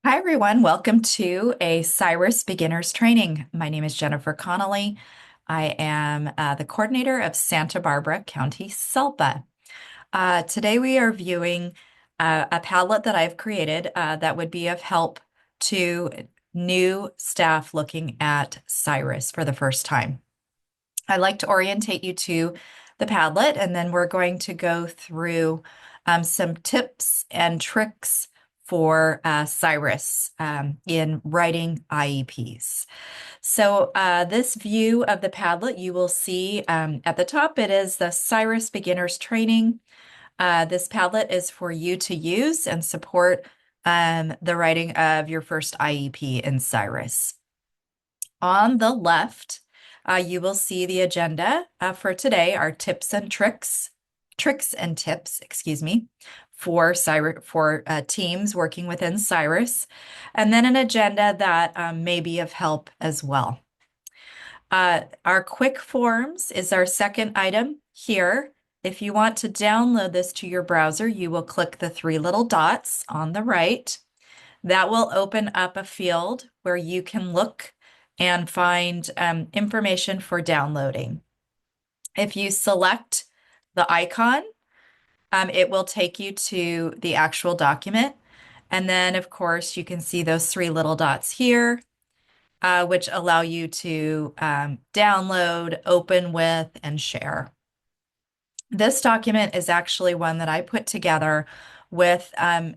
Hi, everyone. Welcome to a SIRAS beginners training. My name is Jennifer Connolly. I am the coordinator of Santa Barbara County SELPA. Today we are viewing a Padlet that I've created that would be of help to new staff looking at SIRAS for the first time. I'd like to orientate you to the Padlet, and then we're going to go through some tips and tricks for SIRAS in writing IEPs. So this view of the Padlet, you will see at the top, it is the SIRAS Beginners Training. This Padlet is for you to use and support the writing of your first IEP in SIRAS. On the left, you will see the agenda for today, our tricks and tips, excuse me, for teams working within SIRAS, and then an agenda that may be of help as well. Our quick forms is our second item here. If you want to download this to your browser, you will click the three little dots on the right. That will open up a field where you can look and find information for downloading. If you select the icon, it will take you to the actual document. And then, of course, you can see those three little dots here, which allow you to download, open with, and share. This document is actually one that I put together with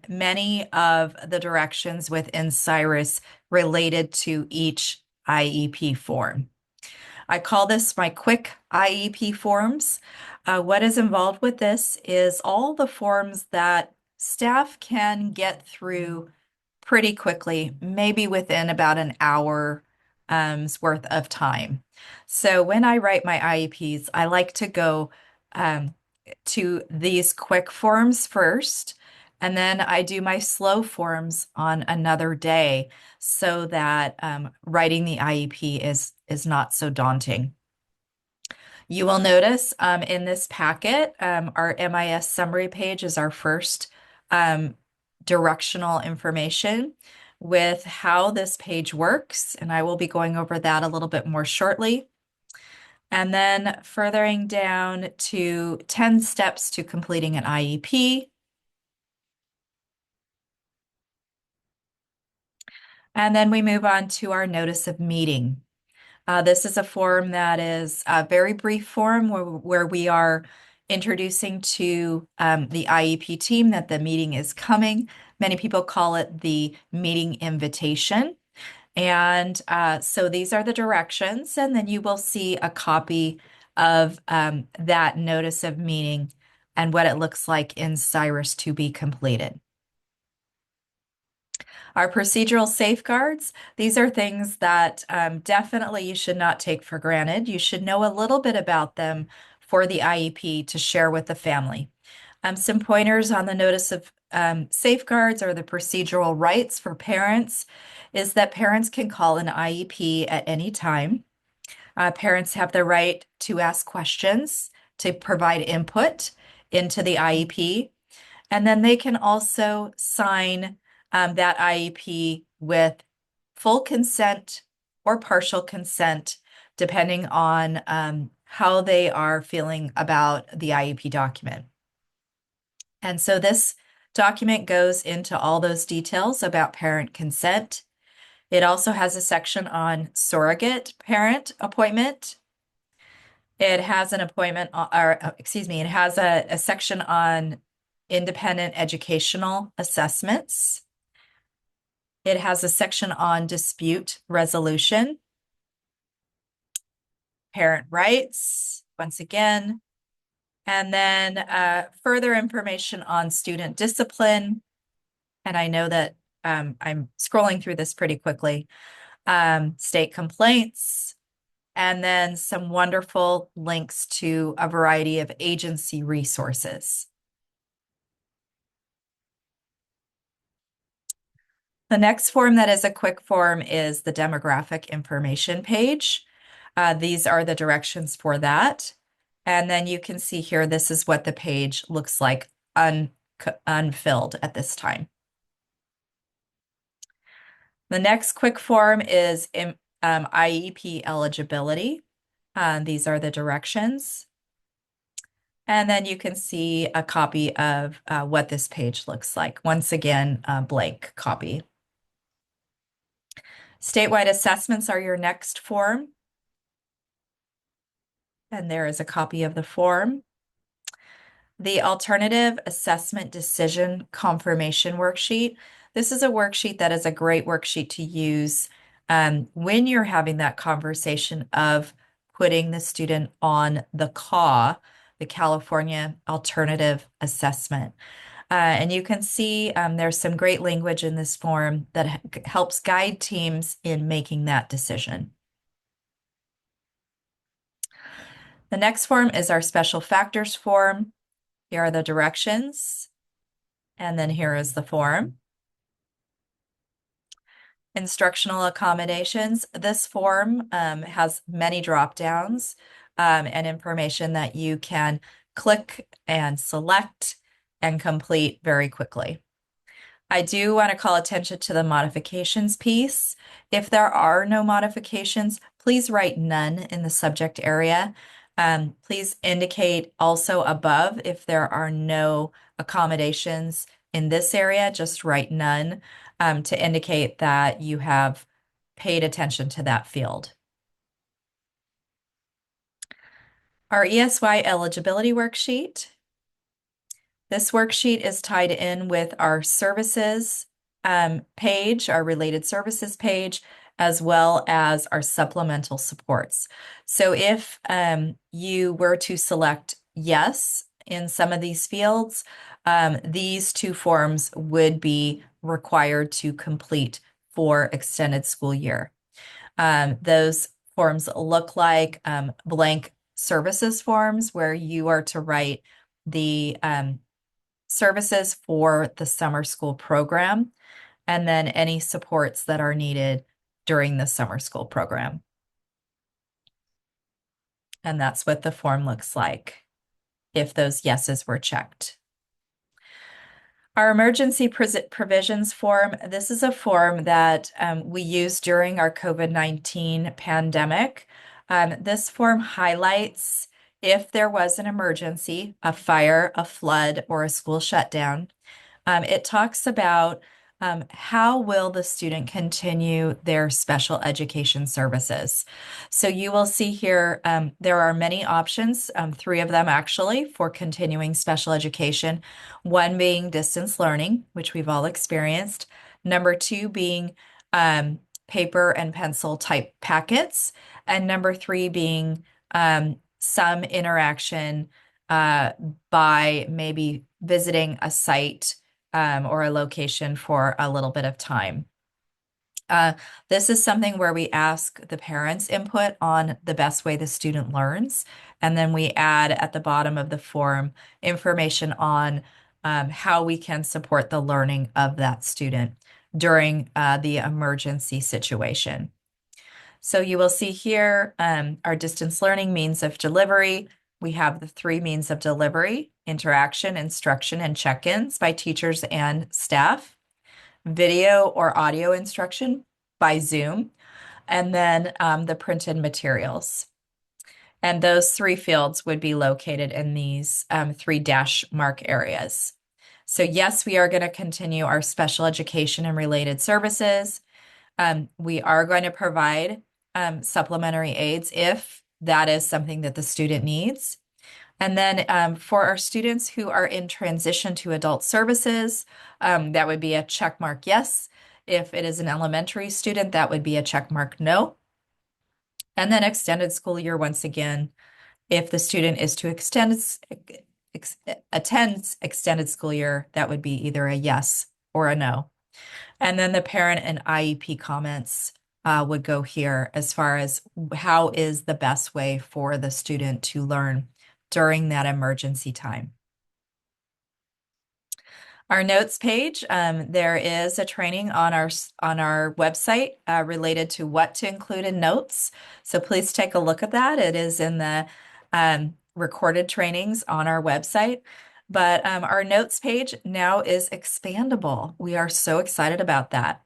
many of the directions within SIRAS related to each IEP form. I call this my quick IEP forms. What is involved with this is all the forms that staff can get through pretty quickly, maybe within about an hour's worth of time. So when I write my IEPs, I like to go to these quick forms first, and then I do my slow forms on another day so that writing the IEP is not so daunting. You will notice in this packet, our MIS summary page is our first directional information with how this page works, and I will be going over that a little bit more shortly. And then furthering down to 10 steps to completing an IEP. And then we move on to our notice of meeting. This is a form that is a very brief form where we are introducing to the IEP team that the meeting is coming. Many people call it the meeting invitation. And so these are the directions, and then you will see a copy of that notice of meeting and what it looks like in SIRAS to be completed. Our procedural safeguards, these are things that definitely you should not take for granted. You should know a little bit about them for the IEP to share with the family. Some pointers on the notice of safeguards or the procedural rights for parents is that parents can call an IEP at any time. Parents have the right to ask questions, to provide input into the IEP, and then they can also sign that IEP with full consent or partial consent, depending on how they are feeling about the IEP document. And so this document goes into all those details about parent consent. It also has a section on surrogate parent appointment. It has an appointment, it has a section on independent educational assessments. It has a section on dispute resolution, parent rights, once again, and then further information on student discipline. And I know that I'm scrolling through this pretty quickly. State complaints, and then some wonderful links to a variety of agency resources. The next form that is a quick form is the demographic information page. These are the directions for that. And then you can see here, this is what the page looks like unfilled at this time. The next quick form is IEP eligibility. These are the directions. And then you can see a copy of what this page looks like. Once again, a blank copy. Statewide assessments are your next form. And there is a copy of the form. The alternative assessment decision confirmation worksheet. This is a worksheet that is a great worksheet to use when you're having that conversation of putting the student on the CAW, the California Alternative Assessment. And you can see there's some great language in this form that helps guide teams in making that decision. The next form is our special factors form. Here are the directions, and then here is the form. Instructional accommodations. This form has many drop downs and information that you can click and select and complete very quickly. I do want to call attention to the modifications piece. If there are no modifications, please write none in the subject area. Please indicate also above if there are no accommodations in this area, just write none to indicate that you have paid attention to that field. Our ESY eligibility worksheet. This worksheet is tied in with our services page, our related services page, as well as our supplemental supports. So if you were to select yes in some of these fields, these two forms would be required to complete for extended school year. Those forms look like blank services forms where you are to write the services for the summer school program, and then any supports that are needed during the summer school program. And that's what the form looks like if those yeses were checked. Our emergency provisions form, this is a form that we used during our COVID-19 pandemic. This form highlights if there was an emergency, a fire, a flood, or a school shutdown. It talks about how will the student continue their special education services. So you will see here there are many options, three of them actually, for continuing special education. One being distance learning, which we've all experienced. Number two being paper and pencil type packets. And number three being some interaction by maybe visiting a site or a location for a little bit of time. This is something where we ask the parents' input on the best way the student learns, and then we add at the bottom of the form information on how we can support the learning of that student during the emergency situation. So you will see here our distance learning means of delivery. We have the three means of delivery: interaction, instruction, and check-ins by teachers and staff, video or audio instruction by Zoom, and then the printed materials. And those three fields would be located in these three dash mark areas. So yes, we are going to continue our special education and related services. We are going to provide supplementary aids if that is something that the student needs. And then for our students who are in transition to adult services, that would be a check mark yes. If it is an elementary student, that would be a check mark no. And then extended school year, once again, if the student is to attend extended school year, that would be either a yes or a no. And then the parent and IEP comments would go here as far as how is the best way for the student to learn during that emergency time. Our notes page, there is a training on our website related to what to include in notes. So please take a look at that. It is in the recorded trainings on our website. But our notes page now is expandable. We are so excited about that.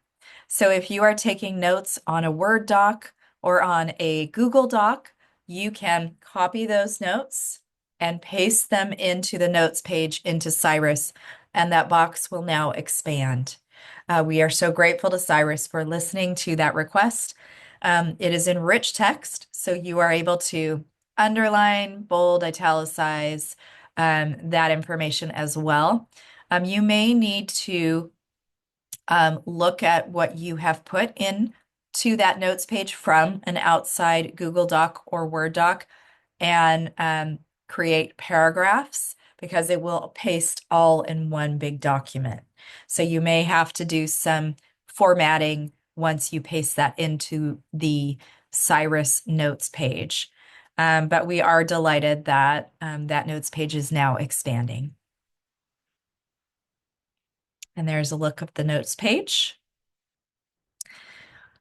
So if you are taking notes on a Word doc or on a Google Doc, you can copy those notes and paste them into the notes page into SIRAS, and that box will now expand. We are so grateful to SIRAS for listening to that request. It is in rich text, so you are able to underline, bold, italicize that information as well. You may need to look at what you have put in to that notes page from an outside Google Doc or Word doc and create paragraphs because it will paste all in one big document. So you may have to do some formatting once you paste that into the Cyrus notes page. But we are delighted that that notes page is now expanding. And there's a look of the notes page.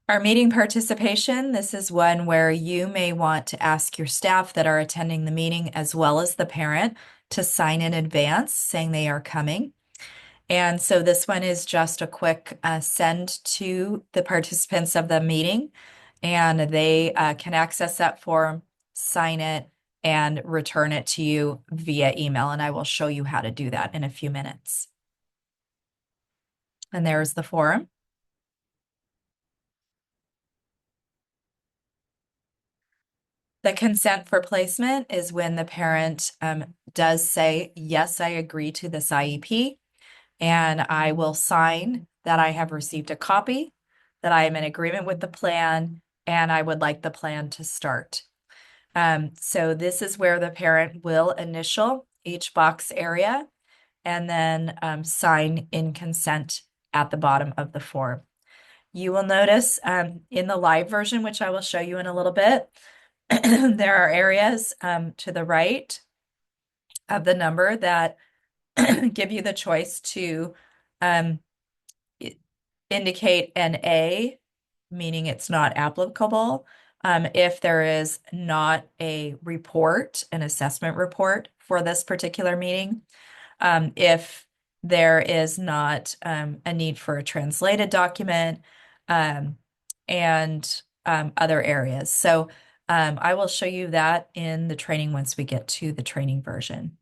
Our meeting participation, this is one where you may want to ask your staff that are attending the meeting as well as the parent to sign in advance saying they are coming. And so this one is just a quick send to the participants of the meeting, and they can access that form, sign it, and return it to you via email. And I will show you how to do that in a few minutes. And there's the form. The consent for placement is when the parent does say, yes, I agree to this IEP, and I will sign that I have received a copy, that I am in agreement with the plan, and I would like the plan to start. So this is where the parent will initial each box area and then sign in consent at the bottom of the form. You will notice in the live version, which I will show you in a little bit, there are areas to the right of the number that give you the choice to um, indicate an A, meaning it's not applicable, if there is not a report, an assessment report for this particular meeting, if there is not a need for a translated document, and other areas. So I will show you that in the training once we get to the training version.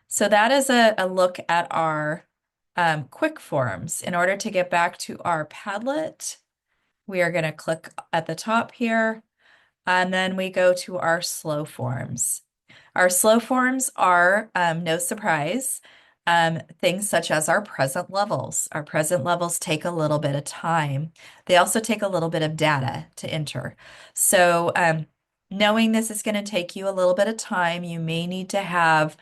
So that is a look at our quick forms. In order to get back to our Padlet, we are going to click at the top here, and then we go to our slow forms. Our slow forms are, no surprise, things such as our present levels. Our present levels take a little bit of time. They also take a little bit of data to enter. So knowing this is going to take you a little bit of time, you may need to have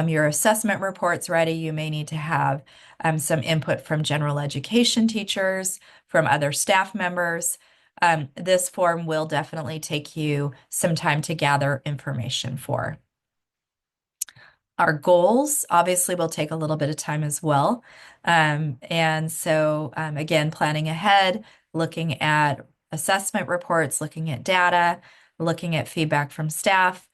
your assessment reports ready. You may need to have some input from general education teachers, from other staff members. This form will definitely take you some time to gather information for. Our goals obviously will take a little bit of time as well. And so, again, planning ahead, looking at assessment reports, looking at data, looking at feedback from staff,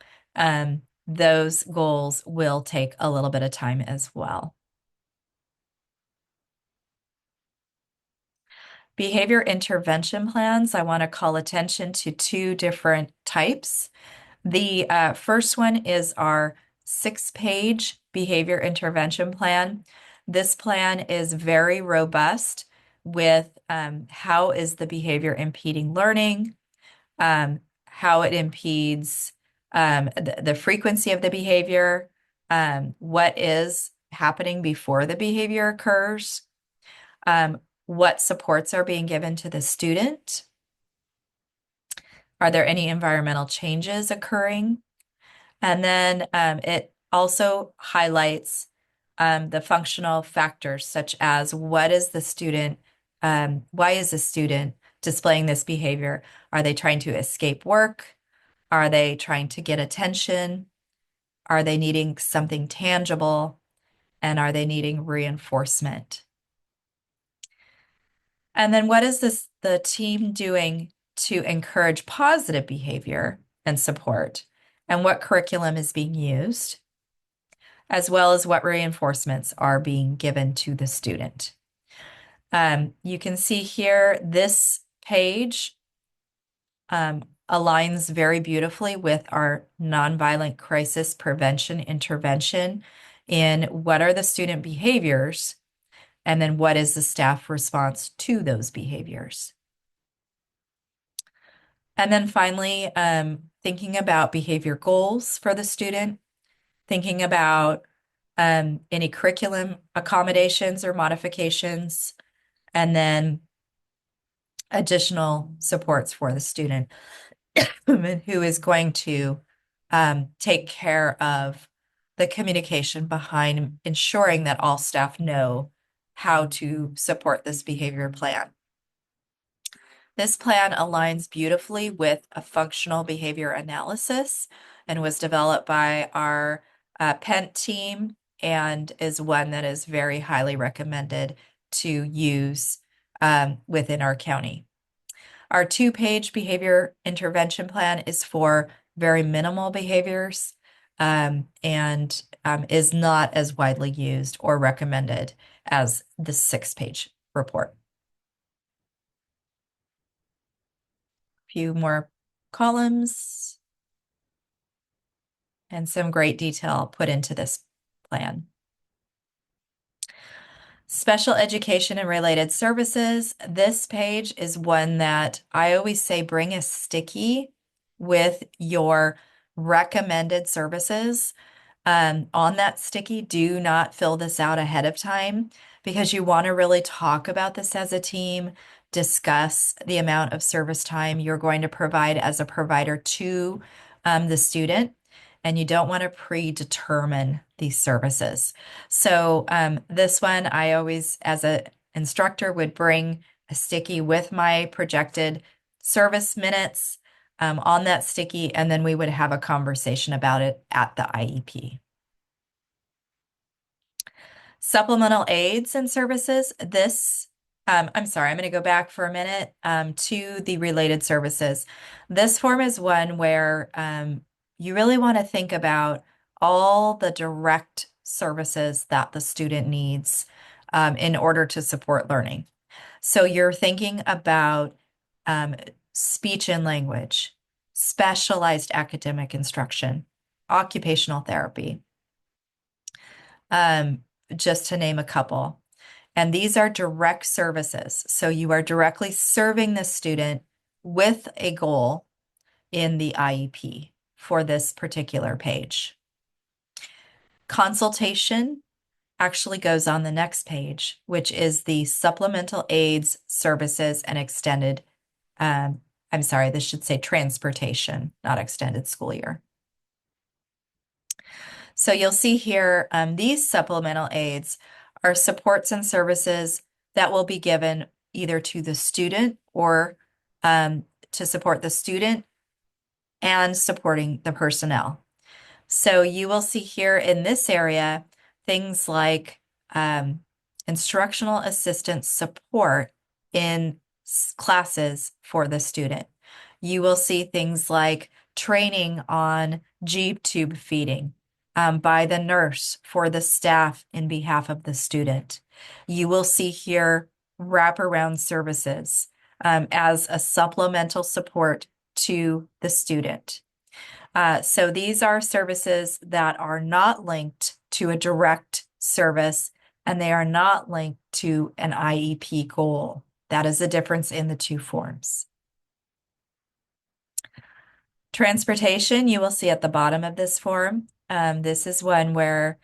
those goals will take a little bit of time as well. Behavior intervention plans, I want to call attention to two different types. The first one is our 6-page behavior intervention plan. This plan is very robust with how is the behavior impeding learning, how it impedes the frequency of the behavior, what is happening before the behavior occurs, what supports are being given to the student. Are there any environmental changes occurring? And then it also highlights the functional factors, such as what is the student, why is the student displaying this behavior? Are they trying to escape work? Are they trying to get attention? Are they needing something tangible? And are they needing reinforcement? And then what is the team doing to encourage positive behavior and support? And what curriculum is being used, as well as what reinforcements are being given to the student. You can see here, this page aligns very beautifully with our nonviolent crisis prevention intervention in what are the student behaviors, and then what is the staff response to those behaviors. And then finally, thinking about behavior goals for the student, thinking about any curriculum accommodations or modifications, and then additional supports for the student who is going to take care of the communication behind ensuring that all staff know how to support this behavior plan. This plan aligns beautifully with a functional behavior analysis and was developed by our PENT team and is one that is very highly recommended to use within our county. Our two-page behavior intervention plan is for very minimal behaviors and is not as widely used or recommended as the 6-page report. Few more columns and some great detail put into this plan. Special education and related services. This page is one that I always say bring a sticky with your recommended services. On that sticky, do not fill this out ahead of time because you want to really talk about this as a team, discuss the amount of service time you're going to provide as a provider to the student, and you don't want to predetermine these services. So this one, I always, as an instructor, would bring a sticky with my projected service minutes on that sticky, and then we would have a conversation about it at the IEP. Supplemental aids and services. I'm sorry, I'm going to go back for a minute to the related services. This form is one where you really want to think about all the direct services that the student needs in order to support learning. So you're thinking about speech and language, specialized academic instruction, occupational therapy, just to name a couple. And these are direct services. So you are directly serving the student with a goal in the IEP for this particular page. Consultation actually goes on the next page, which is the supplemental aids, services, and extended, I'm sorry, this should say transportation, not extended school year. So you'll see here, these supplemental aids are supports and services that will be given either to the student or to support the student and supporting the personnel. So you will see here in this area, things like instructional assistance support in classes for the student. You will see things like training on G tube feeding by the nurse for the staff in behalf of the student. You will see here wraparound services as a supplemental support to the student. So these are services that are not linked to a direct service, and they are not linked to an IEP goal. That is the difference in the two forms. Transportation, you will see at the bottom of this form. This is one where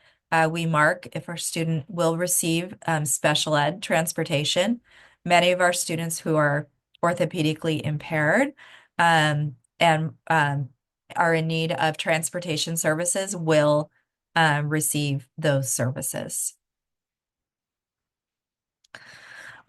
we mark if our student will receive special ed transportation. Many of our students who are orthopedically impaired and are in need of transportation services will receive those services.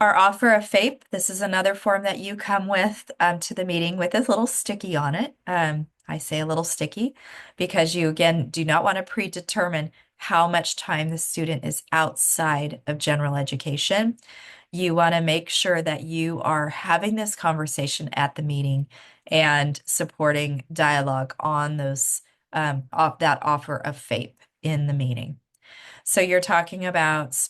Our offer of FAPE, this is another form that you come with to the meeting with a little sticky on it. I say a little sticky because you, again, do not want to predetermine how much time the student is outside of general education. You want to make sure that you are having this conversation at the meeting and supporting dialogue on those that offer of FAPE in the meeting. So you're talking about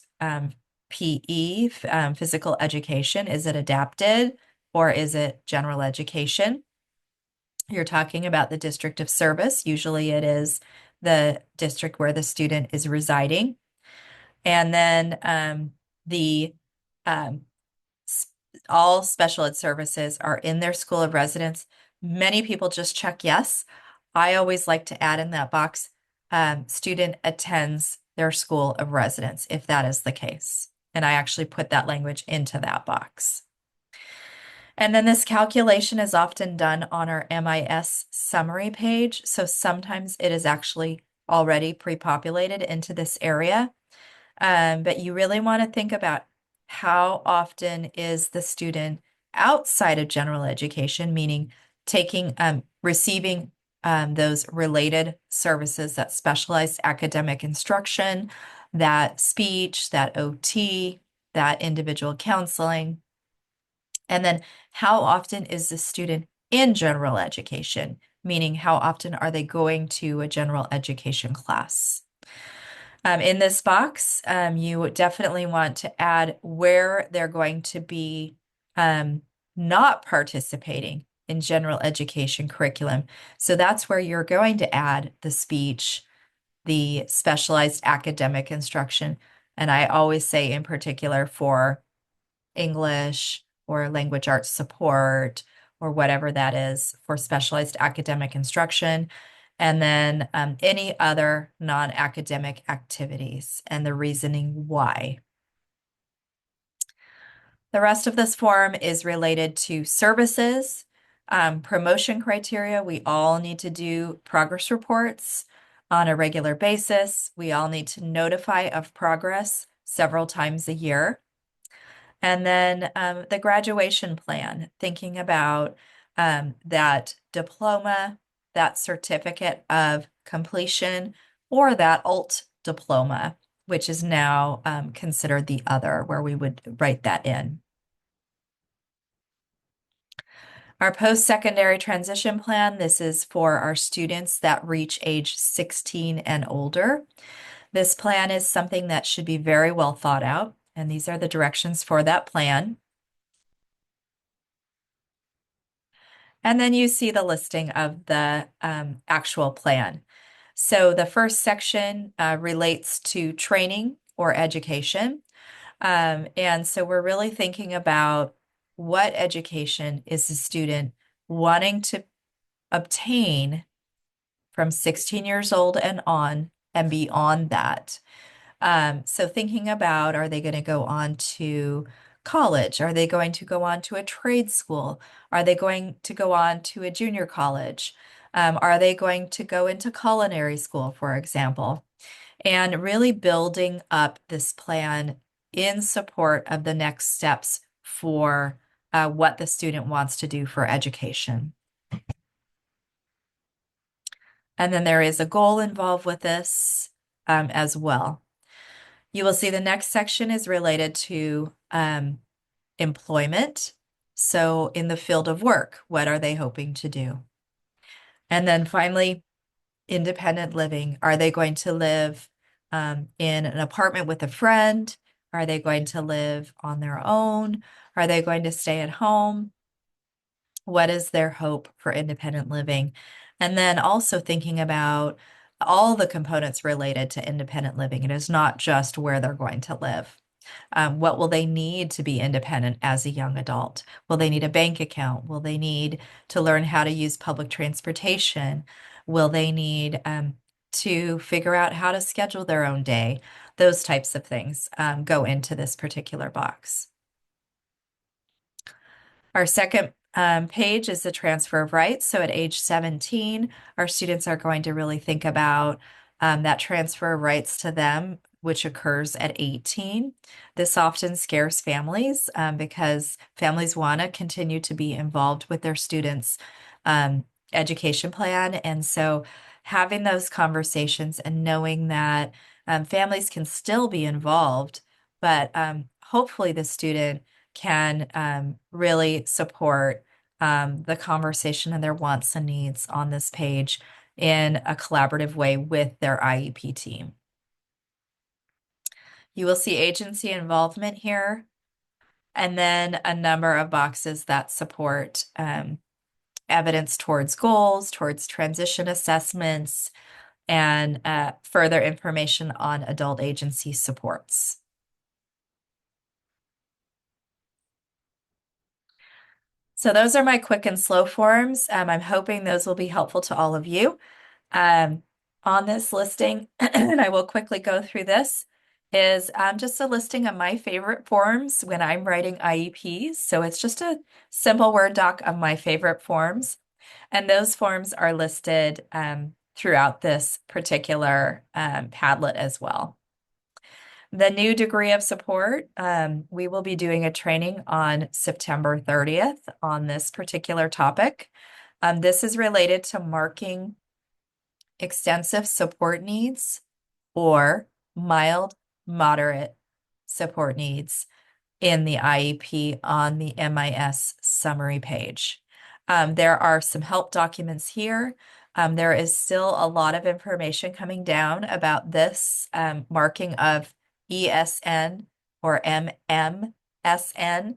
PE, physical education? Is it adapted or is it general education? You're talking about the district of service. Usually it is the district where the student is residing. And then the um, all special ed services are in their school of residence. Many people just check yes. I always like to add in that box, student attends their school of residence, if that is the case. And I actually put that language into that box. And then this calculation is often done on our MIS summary page. So sometimes it is actually already pre-populated into this area. But you really want to think about how often is the student outside of general education, meaning taking, receiving those related services, that specialized academic instruction, that speech, that OT, that individual counseling. And then how often is the student in general education, meaning how often are they going to a general education class? In this box, you definitely want to add where they're going to be not participating in general education curriculum. So that's where you're going to add the speech, the specialized academic instruction. And I always say in particular for English or language arts support or whatever that is for specialized academic instruction, and then any other non-academic activities and the reasoning why. The rest of this form is related to services, promotion criteria. We all need to do progress reports on a regular basis. We all need to notify of progress several times a year. And then the graduation plan, thinking about that diploma, that certificate of completion, or that alt diploma, which is now considered the other, where we would write that in. Our post-secondary transition plan, this is for our students that reach age 16 and older. This plan is something that should be very well thought out, and these are the directions for that plan. And then you see the listing of the actual plan. So the first section relates to training or education. And so we're really thinking about what education is the student wanting to obtain from 16 years old and on and beyond that. So thinking about, are they going to go on to college? Are they going to go on to a trade school? Are they going to go on to a junior college? Are they going to go into culinary school, for example? And really building up this plan in support of the next steps for what the student wants to do for education. And then there is a goal involved with this as well. You will see the next section is related to employment. So in the field of work, what are they hoping to do? And then finally, independent living. Are they going to live in an apartment with a friend? Are they going to live on their own? Are they going to stay at home? What is their hope for independent living? And then also thinking about all the components related to independent living. It is not just where they're going to live. What will they need to be independent as a young adult? Will they need a bank account? Will they need to learn how to use public transportation? Will they need to figure out how to schedule their own day? Those types of things go into this particular box. Our second page is the transfer of rights. So at age 17, our students are going to really think about that transfer of rights to them, which occurs at 18. This often scares families because families want to continue to be involved with their students' education plan. And so having those conversations and knowing that families can still be involved, but hopefully the student can really support the conversation and their wants and needs on this page in a collaborative way with their IEP team. You will see agency involvement here, and then a number of boxes that support evidence towards goals, towards transition assessments, and further information on adult agency supports. So those are my quick and slow forms. I'm hoping those will be helpful to all of you. Um, on this listing, and I will quickly go through this, is just a listing of my favorite forms when I'm writing IEPs. So it's just a simple Word doc of my favorite forms. And those forms are listed throughout this particular Padlet as well. The new degree of support, we will be doing a training on September 30th on this particular topic. This is related to marking extensive support needs or mild, moderate support needs in the IEP on the MIS summary page. There are some help documents here. There is still a lot of information coming down about this marking of ESN or MMSN.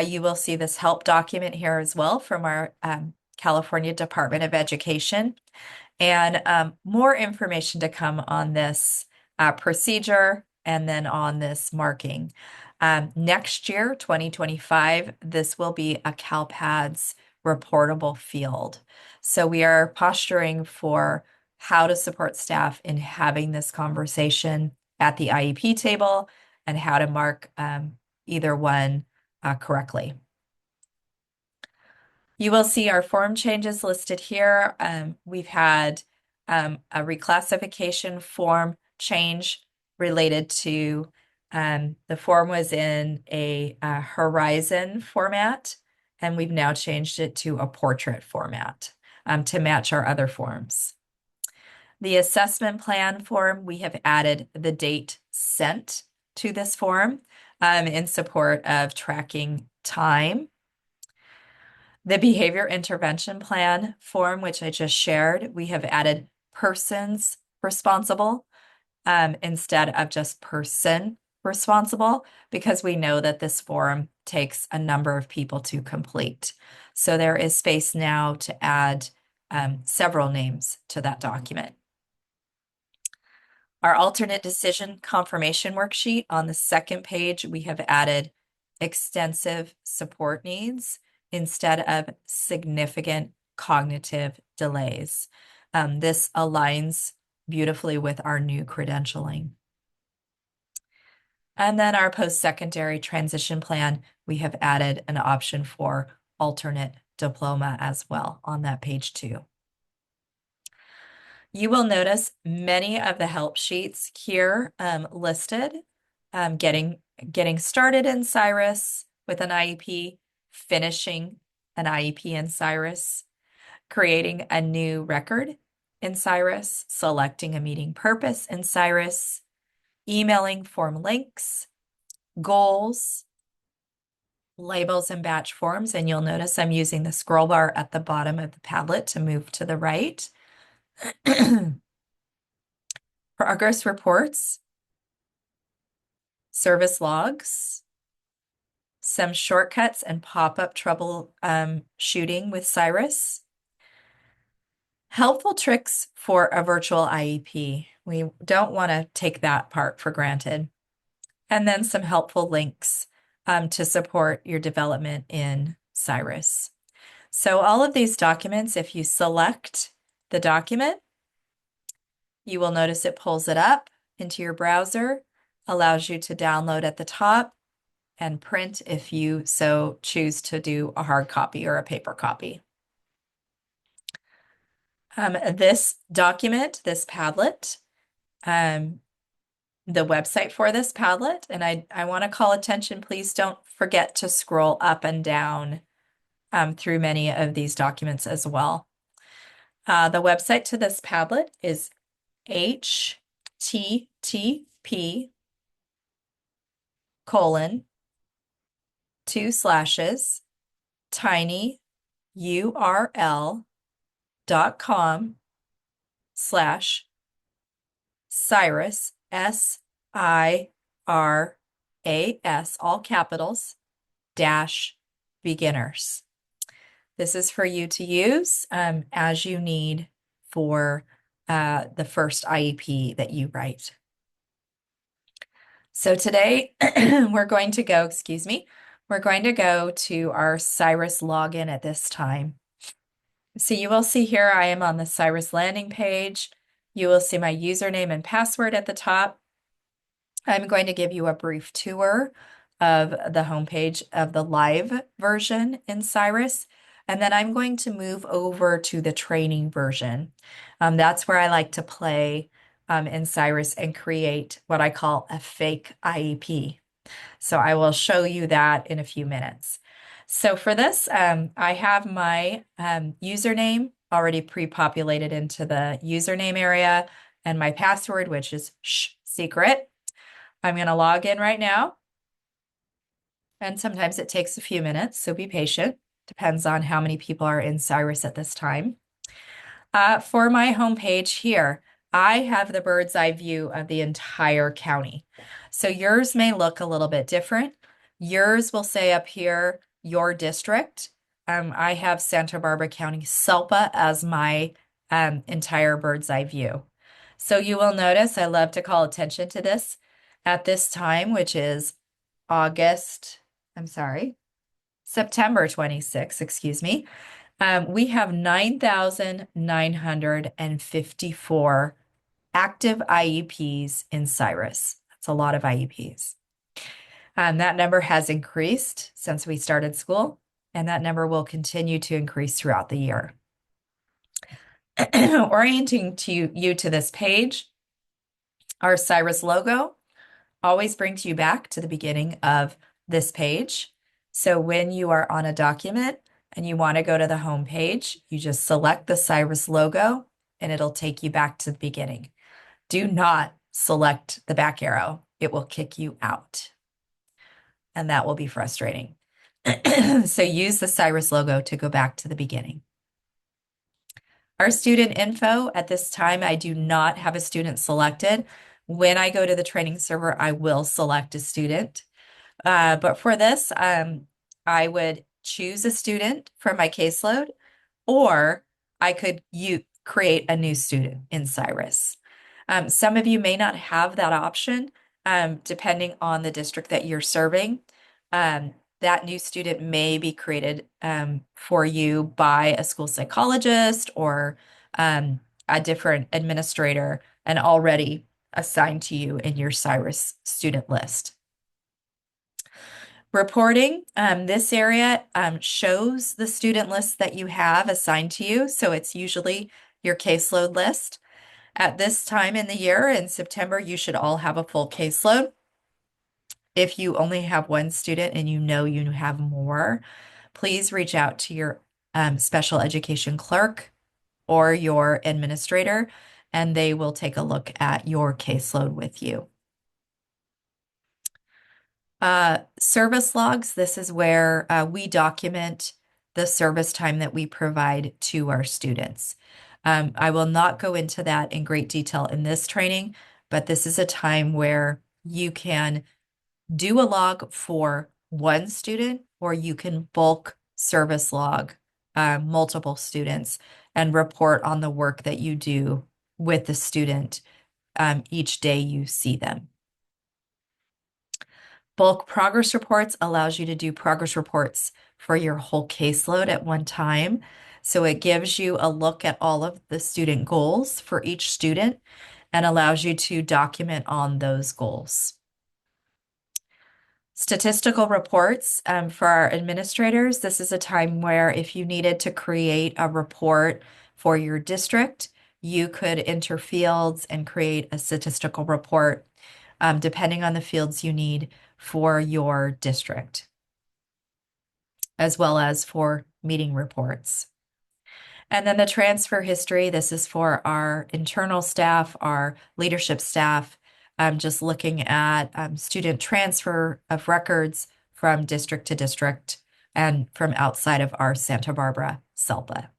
You will see this help document here as well from our California Department of Education. And more information to come on this procedure and then on this marking. Next year, 2025, this will be a CalPADS reportable field. So we are posturing for how to support staff in having this conversation at the IEP table and how to mark either one correctly. You will see our form changes listed here. We've had a reclassification form change related to the form was in a horizon format, and we've now changed it to a portrait format to match our other forms. The assessment plan form, we have added the date sent to this form in support of tracking time. The behavior intervention plan form, which I just shared, we have added persons responsible instead of just person responsible, because we know that this form takes a number of people to complete. So there is space now to add several names to that document. Our alternate decision confirmation worksheet, on the second page, we have added extensive support needs instead of significant cognitive delays. This aligns beautifully with our new credentialing. And then our post-secondary transition plan, we have added an option for alternate diploma as well on that page too. You will notice many of the help sheets here listed, getting started in SIRAS with an IEP, finishing an IEP in SIRAS, creating a new record in SIRAS, selecting a meeting purpose in SIRAS, emailing form links, goals, labels, and batch forms. And you'll notice I'm using the scroll bar at the bottom of the Padlet to move to the right. Progress reports, service logs, some shortcuts and pop-up troubleshooting with SIRAS. Helpful tricks for a virtual IEP. We don't want to take that part for granted. And then some helpful links to support your development in SIRAS. So all of these documents, if you select the document, you will notice it pulls it up into your browser, allows you to download at the top and print if you so choose to do a hard copy or a paper copy. This document, this Padlet, the website for this Padlet, and I want to call attention, please don't forget to scroll up and down through many of these documents as well. The website to this Padlet is http://tinyurl.com/SIRAS, SIRAS, SIRAS, all capitals, dash beginners. This is for you to use as you need for the first IEP that you write. So today we're going to go, excuse me, we're going to go to our SIRAS login at this time. So you will see here I am on the SIRAS landing page. You will see my username and password at the top. I'm going to give you a brief tour of the homepage of the live version in SIRAS, and then I'm going to move over to the training version. That's where I like to play in SIRAS and create what I call a fake IEP. So I will show you that in a few minutes. So for this, I have my username already pre-populated into the username area and my password, which is secret. I'm going to log in right now. And sometimes it takes a few minutes, so be patient. Depends on how many people are in SIRAS at this time. For my homepage here, I have the bird's eye view of the entire county. So yours may look a little bit different. Yours will say up here, your district. I have Santa Barbara County SELPA as my entire bird's eye view. So you will notice I love to call attention to this at this time, which is September 26th, excuse me. We have 9,954 active IEPs in SIRAS. That's a lot of IEPs. That number has increased since we started school, and that number will continue to increase throughout the year. Orienting you to this page, our SIRAS logo always brings you back to the beginning of this page. So when you are on a document and you want to go to the home page, you just select the SIRAS logo and it'll take you back to the beginning. Do not select the back arrow. It will kick you out. And that will be frustrating. So use the SIRAS logo to go back to the beginning. Our student info, at this time, I do not have a student selected. When I go to the training server, I will select a student. But for this, I would choose a student for my caseload, or I could create a new student in SIRAS. Some of you may not have that option, depending on the district that you're serving. That new student may be created for you by a school psychologist or a different administrator and already assigned to you in your SIRAS student list. Reporting, this area shows the student list that you have assigned to you. So it's usually your caseload list. At this time in the year, in September, you should all have a full caseload. If you only have one student and you know you have more, please reach out to your special education clerk or your administrator, and they will take a look at your caseload with you. Service logs, this is where we document the service time that we provide to our students. I will not go into that in great detail in this training, but this is a time where you can do a log for one student, or you can bulk service log multiple students and report on the work that you do with the student each day you see them. Bulk progress reports allows you to do progress reports for your whole caseload at one time. So it gives you a look at all of the student goals for each student and allows you to document on those goals. Statistical reports for our administrators. This is a time where if you needed to create a report for your district, you could enter fields and create a statistical report depending on the fields you need for your district, as well as for meeting reports. And then the transfer history, this is for our internal staff, our leadership staff, just looking at student transfer of records from district to district and from outside of our Santa Barbara SELPA.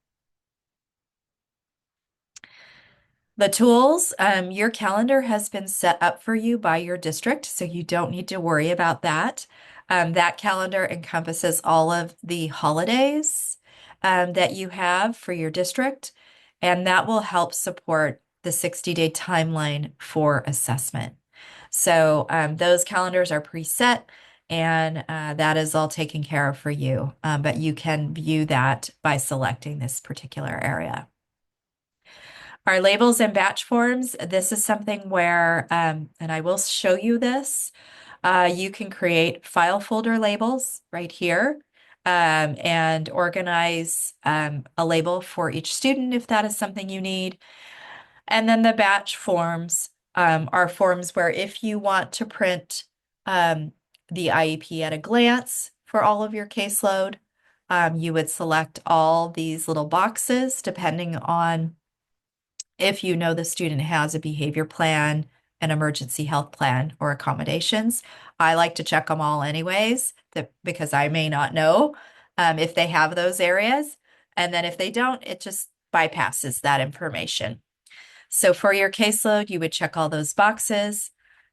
The tools, your calendar has been set up for you by your district, so you don't need to worry about that. That calendar encompasses all of the holidays that you have for your district, and that will help support the 60-day timeline for assessment. So those calendars are preset, and that is all taken care of for you. But you can view that by selecting this particular area. Our labels and batch forms, this is something where, and I will show you this, you can create file folder labels right here and organize a label for each student if that is something you need. And then the batch forms are forms where if you want to print the IEP at a glance for all of your caseload, you would select all these little boxes depending on if you know the student has a behavior plan, an emergency health plan, or accommodations. I like to check them all anyways, because I may not know if they have those areas. And then if they don't, it just bypasses that information. So for your caseload, you would check all those boxes,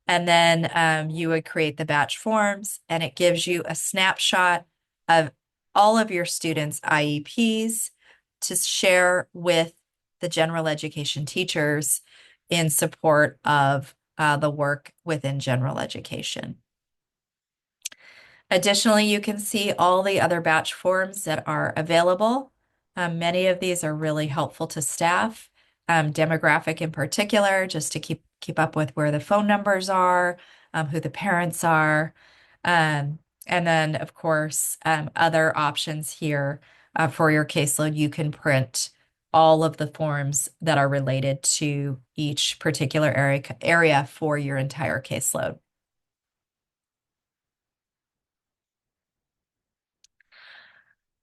and then you would create the batch forms, and it gives you a snapshot of all of your students' IEPs to share with the general education teachers in support of the work within general education. Additionally, you can see all the other batch forms that are available. Many of these are really helpful to staff, demographic in particular, just to keep up with where the phone numbers are, who the parents are. And then, of course, other options here for your caseload. You can print all of the forms that are related to each particular area for your entire caseload.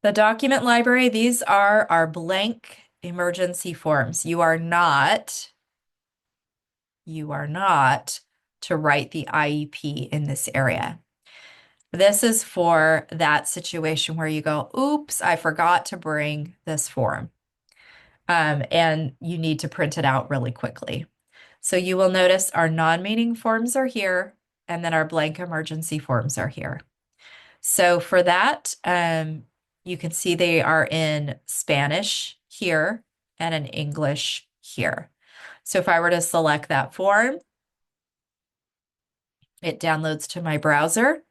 The document library, these are our blank emergency forms. You are not to write the IEP in this area. This is for that situation where you go, oops, I forgot to bring this form. And you need to print it out really quickly. So you will notice our non-meaning forms are here, and then our blank emergency forms are here. So for that, you can see they are in Spanish here and in English here. So if I were to select that form, it downloads to my browser,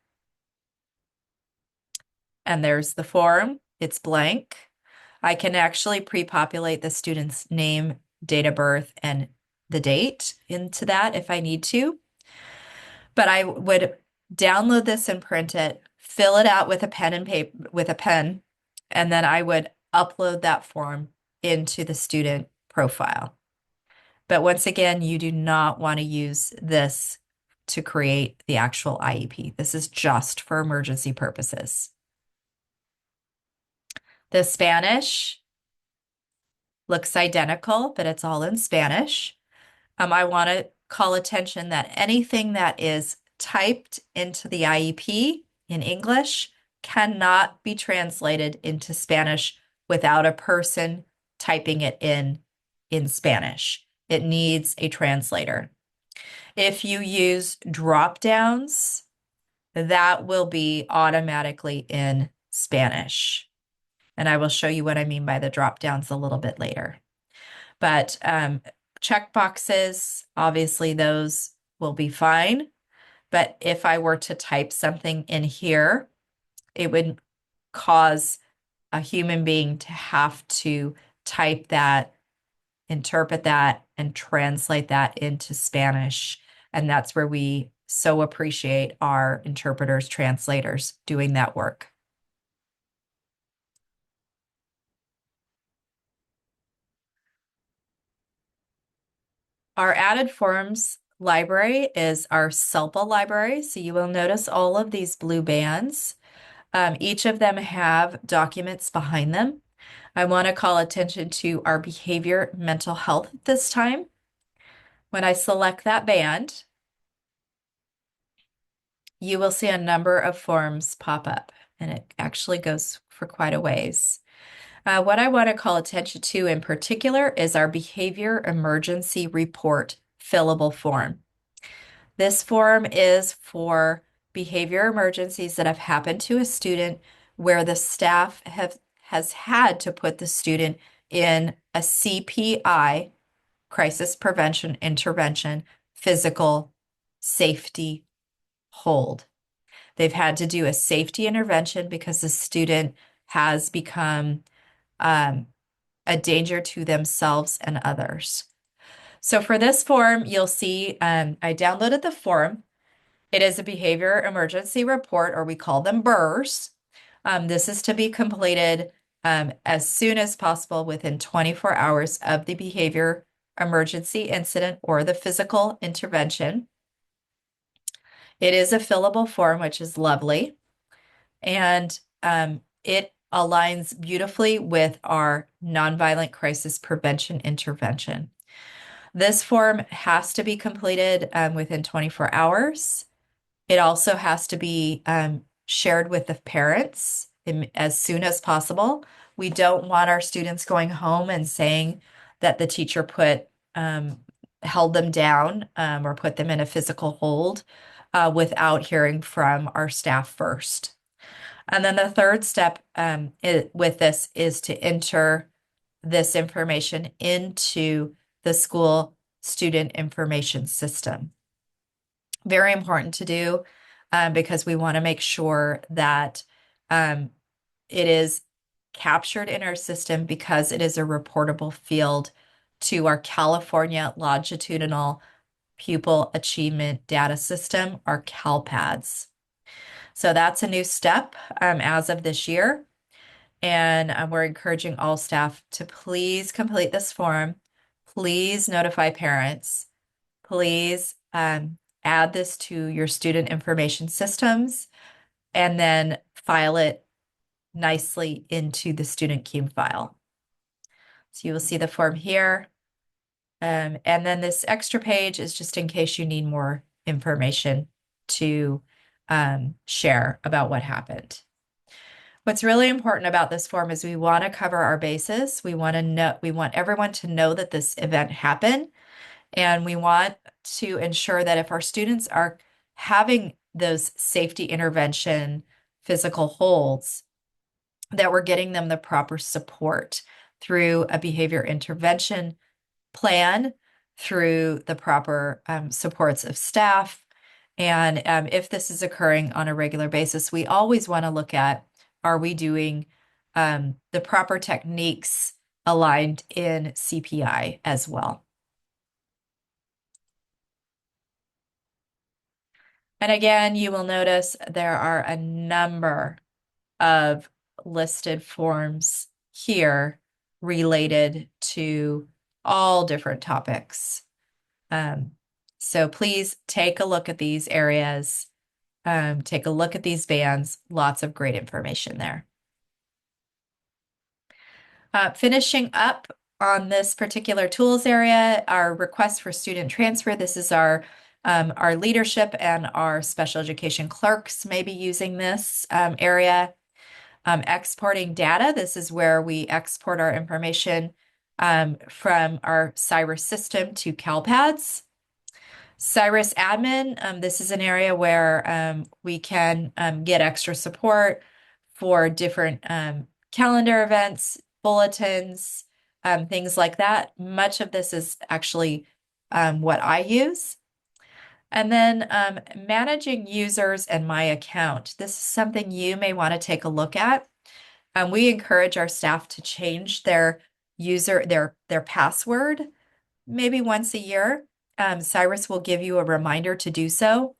and there's the form. It's blank. I can actually pre-populate the student's name, date of birth, and the date into that if I need to. But I would download this and print it, fill it out with a pen and paper with a pen, and then I would upload that form into the student profile. But once again, you do not want to use this to create the actual IEP. This is just for emergency purposes. The Spanish looks identical, but it's all in Spanish. I want to call attention that anything that is typed into the IEP in English cannot be translated into Spanish without a person typing it in Spanish. It needs a translator. If you use drop downs, that will be automatically in Spanish. And I will show you what I mean by the drop downs a little bit later. But check boxes, obviously those will be fine. But if I were to type something in here, it would cause a human being to have to type that, interpret that, and translate that into Spanish. And that's where we so appreciate our interpreters, translators doing that work. Our added forms library is our SELPA library. So you will notice all of these blue bands. Each of them have documents behind them. I want to call attention to our behavior mental health this time. When I select that band, you will see a number of forms pop up, and it actually goes for quite a ways. What I want to call attention to in particular is our behavior emergency report fillable form. This form is for behavior emergencies that have happened to a student where the staff has had to put the student in a CPI, crisis prevention intervention, physical safety hold. They've had to do a safety intervention because the student has become um, a danger to themselves and others. So for this form, you'll see I downloaded the form. It is a behavior emergency report, or we call them BERS. This is to be completed as soon as possible within 24 hours of the behavior emergency incident or the physical intervention. It is a fillable form, which is lovely, and it aligns beautifully with our nonviolent crisis prevention intervention. This form has to be completed within 24 hours. It also has to be shared with the parents as soon as possible. We don't want our students going home and saying that the teacher held them down or put them in a physical hold without hearing from our staff first. And then the third step with this is to enter this information into the school student information system. Very important to do because we want to make sure that um, it is captured in our system because it is a reportable field to our California Longitudinal Pupil Achievement Data System, our CalPADS. So that's a new step as of this year. And we're encouraging all staff to please complete this form. Please notify parents. Please add this to your student information systems and then file it nicely into the student Keem file. So you will see the form here. And then this extra page is just in case you need more information to share about what happened. What's really important about this form is we want to cover our bases. We want everyone to know that this event happened, and we want to ensure that if our students are having those safety intervention physical holds, that we're getting them the proper support through a behavior intervention plan, through the proper supports of staff. And if this is occurring on a regular basis, we always want to look at, are we doing the proper techniques aligned in CPI as well? And again, you will notice there are a number of listed forms here related to all different topics. So please take a look at these areas, take a look at these bands, lots of great information there. Finishing up on this particular tools area, our request for student transfer. This is our leadership and our special education clerks may be using this area. Exporting data. This is where we export our information from our SIRAS system to CalPADS. SIRAS admin, this is an area where we can get extra support for different calendar events, bulletins, things like that. Much of this is actually what I use. And then managing users and my account. This is something you may want to take a look at. We encourage our staff to change their password maybe once a year. SIRAS will give you a reminder to do so.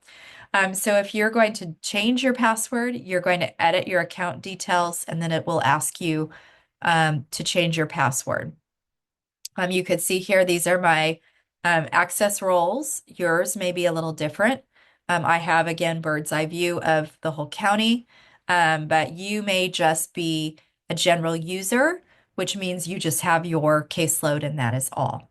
So if you're going to change your password, you're going to edit your account details, and then it will ask you to change your password. You could see here, these are my access roles. Yours may be a little different. I have, again, bird's eye view of the whole county, but you may just be a general user, which means you just have your caseload and that is all.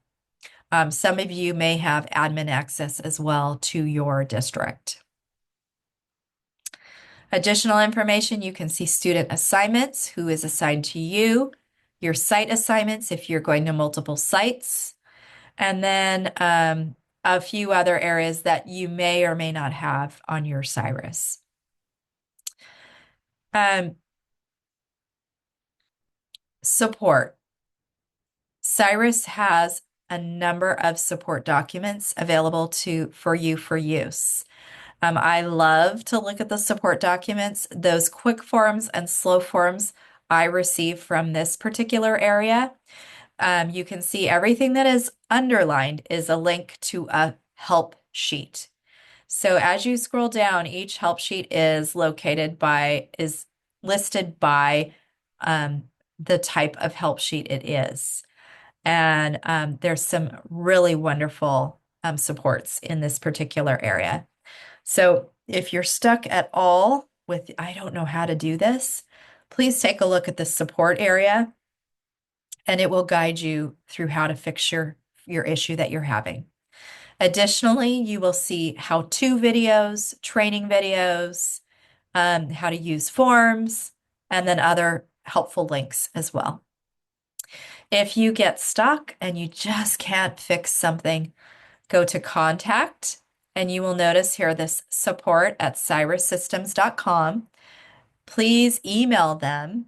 Some of you may have admin access as well to your district. Additional information, you can see student assignments, who is assigned to you, your site assignments if you're going to multiple sites, and then a few other areas that you may or may not have on your SIRAS. Um, Support. SIRAS has a number of support documents available for you for use. I love to look at the support documents. Those quick forms and slow forms I receive from this particular area. You can see everything that is underlined is a link to a help sheet. So as you scroll down, each help sheet is listed by the type of help sheet it is. And there's some really wonderful supports in this particular area. So if you're stuck at all with, I don't know how to do this, please take a look at the support area and it will guide you through how to fix your issue that you're having. Additionally, you will see how-to videos, training videos, how to use forms, and then other helpful links as well. If you get stuck and you just can't fix something, go to contact and you will notice here this support@sirassystems.com. Please email them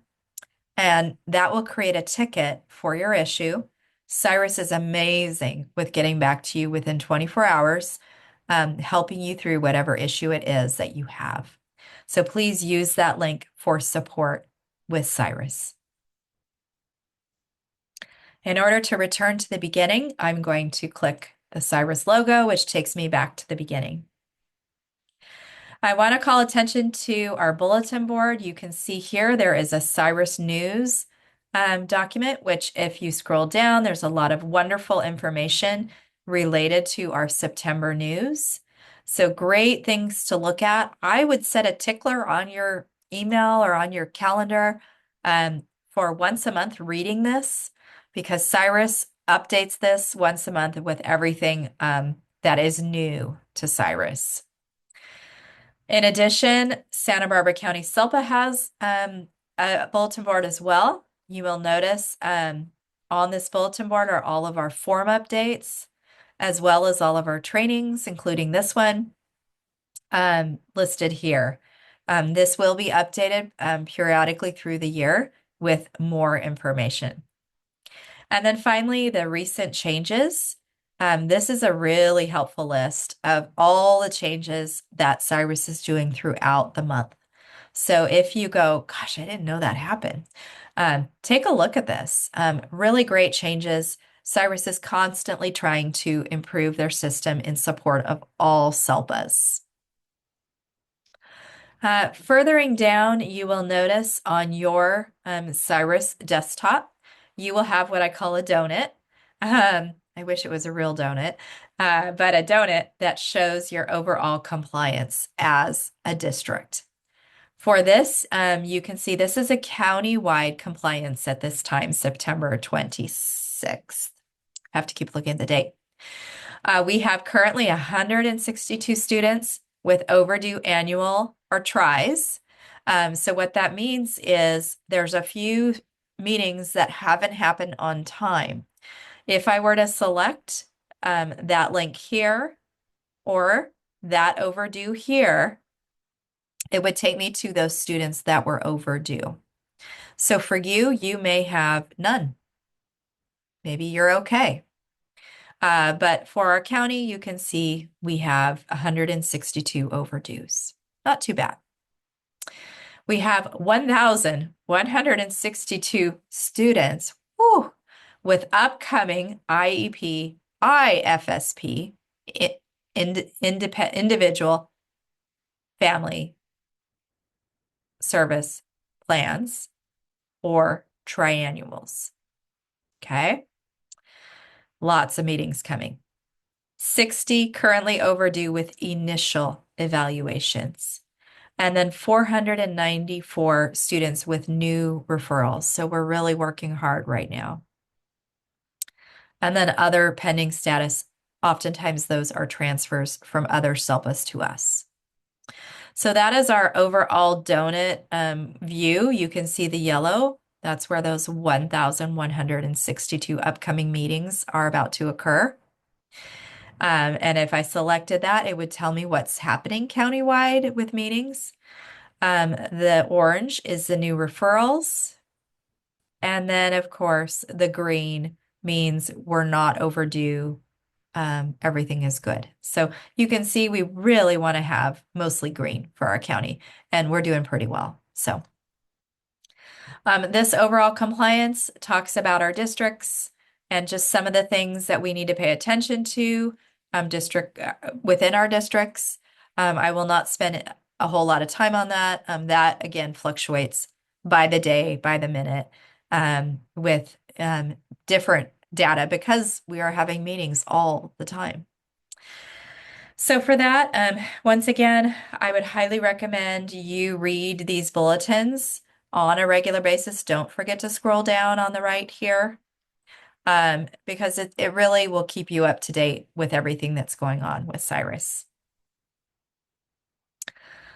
and that will create a ticket for your issue. SIRAS is amazing with getting back to you within 24 hours, helping you through whatever issue it is that you have. So please use that link for support with SIRAS. In order to return to the beginning, I'm going to click the SIRAS logo, which takes me back to the beginning. I want to call attention to our bulletin board. You can see here there is a SIRAS News document, which if you scroll down, there's a lot of wonderful information related to our September news. So great things to look at. I would set a tickler on your email or on your calendar for once a month reading this, because SIRAS updates this once a month with everything that is new to SIRAS. In addition, Santa Barbara County SELPA has a bulletin board as well. You will notice on this bulletin board are all of our form updates, as well as all of our trainings, including this one listed here. This will be updated periodically through the year with more information. And then finally, the recent changes. This is a really helpful list of all the changes that SIRAS is doing throughout the month. So if you go, gosh, I didn't know that happened, take a look at this. Really great changes. SIRAS is constantly trying to improve their system in support of all SELPAs. Furthering down, you will notice on your SIRAS desktop, you will have what I call a donut. I wish it was a real donut, but a donut that shows your overall compliance as a district. For this, you can see this is a county-wide compliance at this time, September 26th. I have to keep looking at the date. We have currently 162 students with overdue annual or tries. So what that means is there's a few meetings that haven't happened on time. If I were to select that link here or that overdue here, it would take me to those students that were overdue. So for you, you may have none. Maybe you're okay. But for our county, you can see we have 162 overdues. Not too bad. We have 1,162 students with upcoming IEP, IFSP, individual family service plans, or triannuals. Okay? Lots of meetings coming. 60 currently overdue with initial evaluations. And then 494 students with new referrals. So we're really working hard right now. And then other pending status, oftentimes those are transfers from other SELPAs to us. So that is our overall donut view. You can see the yellow That's where those 1,162 upcoming meetings are about to occur. And if I selected that, it would tell me what's happening countywide with meetings. The orange is the new referrals. And then, of course, the green means we're not overdue. Everything is good. So you can see we really want to have mostly green for our county, and we're doing pretty well. So this overall compliance talks about our districts and just some of the things that we need to pay attention to within our districts. I will not spend a whole lot of time on that. That again fluctuates by the day, by the minute, with different data because we are having meetings all the time. So for that, once again, I would highly recommend you read these bulletins on a regular basis. Don't forget to scroll down on the right here, because it really will keep you up to date with everything that's going on with SIRAS.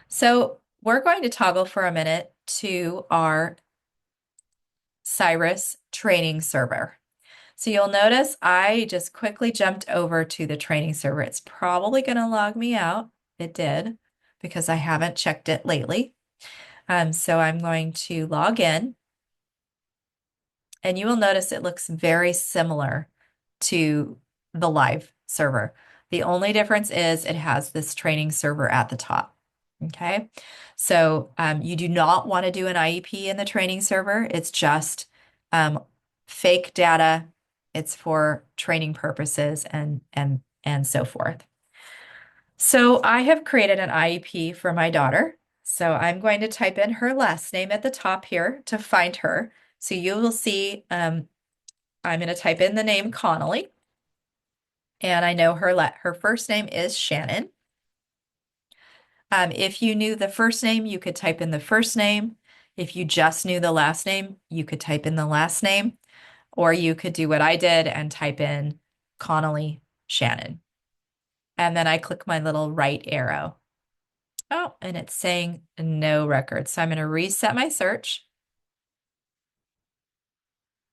So we're going to toggle for a minute to our SIRAS training server. So you'll notice I just quickly jumped over to the training server. It's probably going to log me out. It did because I haven't checked it lately. So I'm going to log in, and you will notice it looks very similar to the live server. The only difference is it has this training server at the top. Okay, so you do not want to do an IEP in the training server. It's just fake data. It's for training purposes and so forth. So I have created an IEP for my daughter. So I'm going to type in her last name at the top here to find her. So you will see I'm going to type in the name Connolly. And I know her first name is Shannon. If you knew the first name, you could type in the first name. If you just knew the last name, you could type in the last name, or you could do what I did and type in Connolly Shannon. And then I click my little right arrow. Oh, and it's saying no record. So I'm going to reset my search.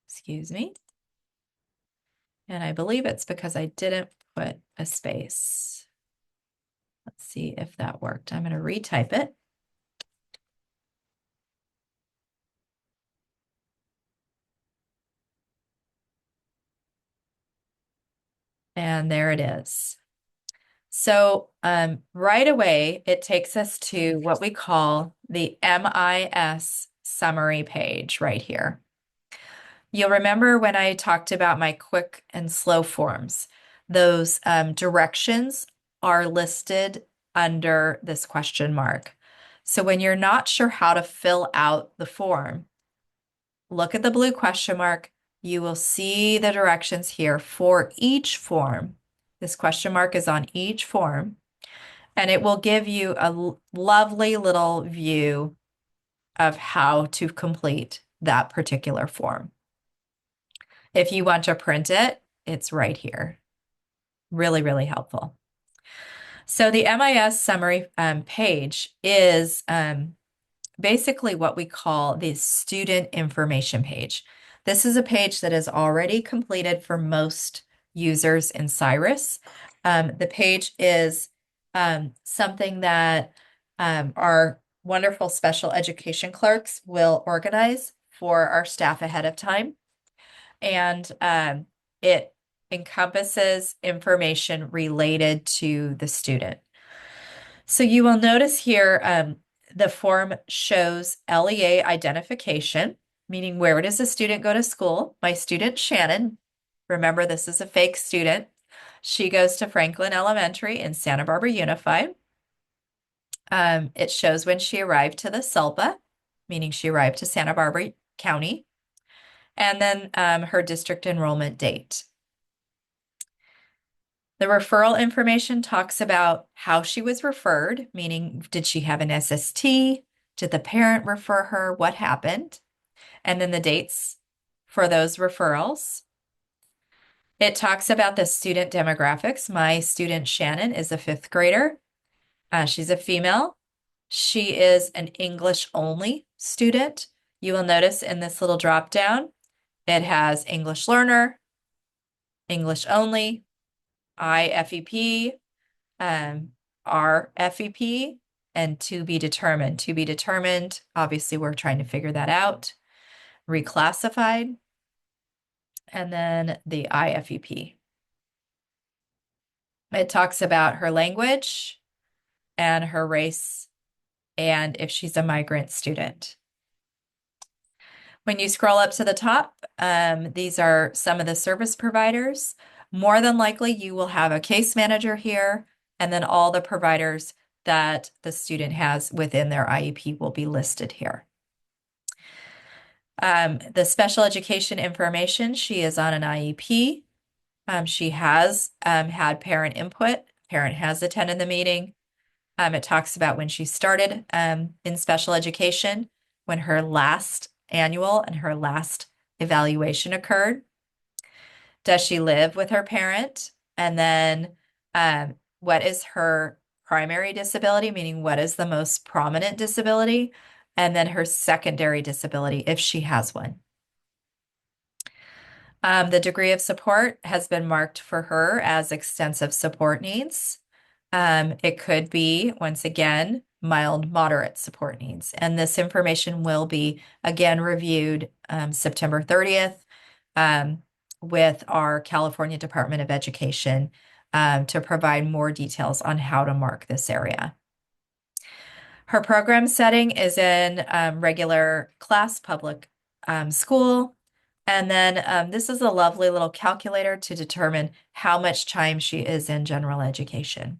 Excuse me. And I believe it's because I didn't put a space. Let's see if that worked. I'm going to retype it. And there it is. So right away, it takes us to what we call the MIS summary page right here. You'll remember when I talked about my quick and slow forms, those directions are listed under this question mark. So when you're not sure how to fill out the form, look at the blue question mark. You will see the directions here for each form. This question mark is on each form, and it will give you a lovely little view of how to complete that particular form. If you want to print it, it's right here. Really, really helpful. So the MIS summary page is basically what we call the student information page. This is a page that is already completed for most users in SIRAS. The page is something that our wonderful special education clerks will organize for our staff ahead of time. And it encompasses information related to the student. So you will notice here the form shows LEA identification, meaning where does the student go to school? My student Shannon, remember this is a fake student. She goes to Franklin Elementary in Santa Barbara Unified. It shows when she arrived to the SELPA, meaning she arrived to Santa Barbara County, and then her district enrollment date. The referral information talks about how she was referred, meaning did she have an SST? Did the parent refer her? What happened? And then the dates for those referrals. It talks about the student demographics. My student Shannon is a fifth grader. She's a female. She is an English only student. You will notice in this little drop down, it has English learner, English only, IFEP, um, RFEP, and to be determined. To be determined, obviously, we're trying to figure that out. Reclassified, and then the IFEP. It talks about her language and her race and if she's a migrant student. When you scroll up to the top, these are some of the service providers. More than likely, you will have a case manager here, and then all the providers that the student has within their IEP will be listed here. The special education information, she is on an IEP. She has had parent input. Parent has attended the meeting. It talks about when she started in special education, when her last annual and her last evaluation occurred. Does she live with her parent? And then what is her primary disability, meaning what is the most prominent disability? And then her secondary disability, if she has one. The degree of support has been marked for her as extensive support needs. It could be, once again, mild, moderate support needs. And this information will be, again, reviewed September 30th with our California Department of Education to provide more details on how to mark this area. Her program setting is in regular class public school. And then this is a lovely little calculator to determine how much time she is in general education.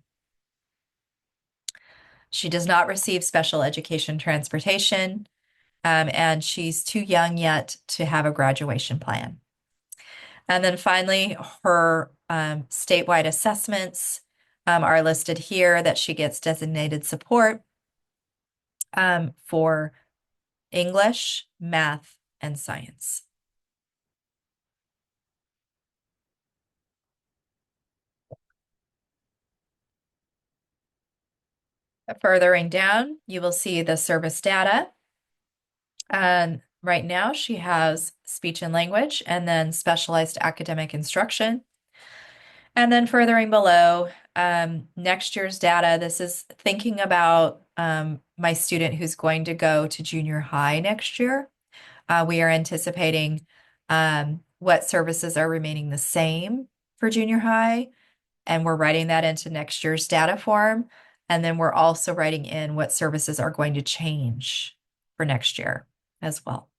She does not receive special education transportation, and she's too young yet to have a graduation plan. And then finally, her statewide assessments are listed here that she gets designated support for English, math, and science. Furthering down, you will see the service data. And right now, she has speech and language and then specialized academic instruction. And then furthering below, next year's data, this is thinking about my student who's going to go to junior high next year. We are anticipating what services are remaining the same for junior high, and we're writing that into next year's data form. And then we're also writing in what services are going to change for next year as well.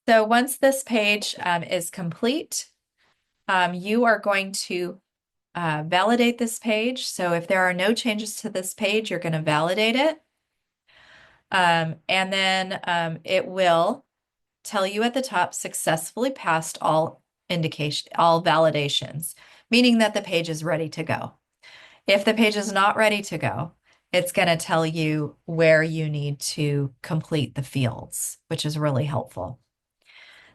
So once this page is complete, you are going to validate this page. So if there are no changes to this page, you're going to validate it. And then it will tell you at the top, successfully passed all validations, meaning that the page is ready to go. If the page is not ready to go, it's going to tell you where you need to complete the fields, which is really helpful.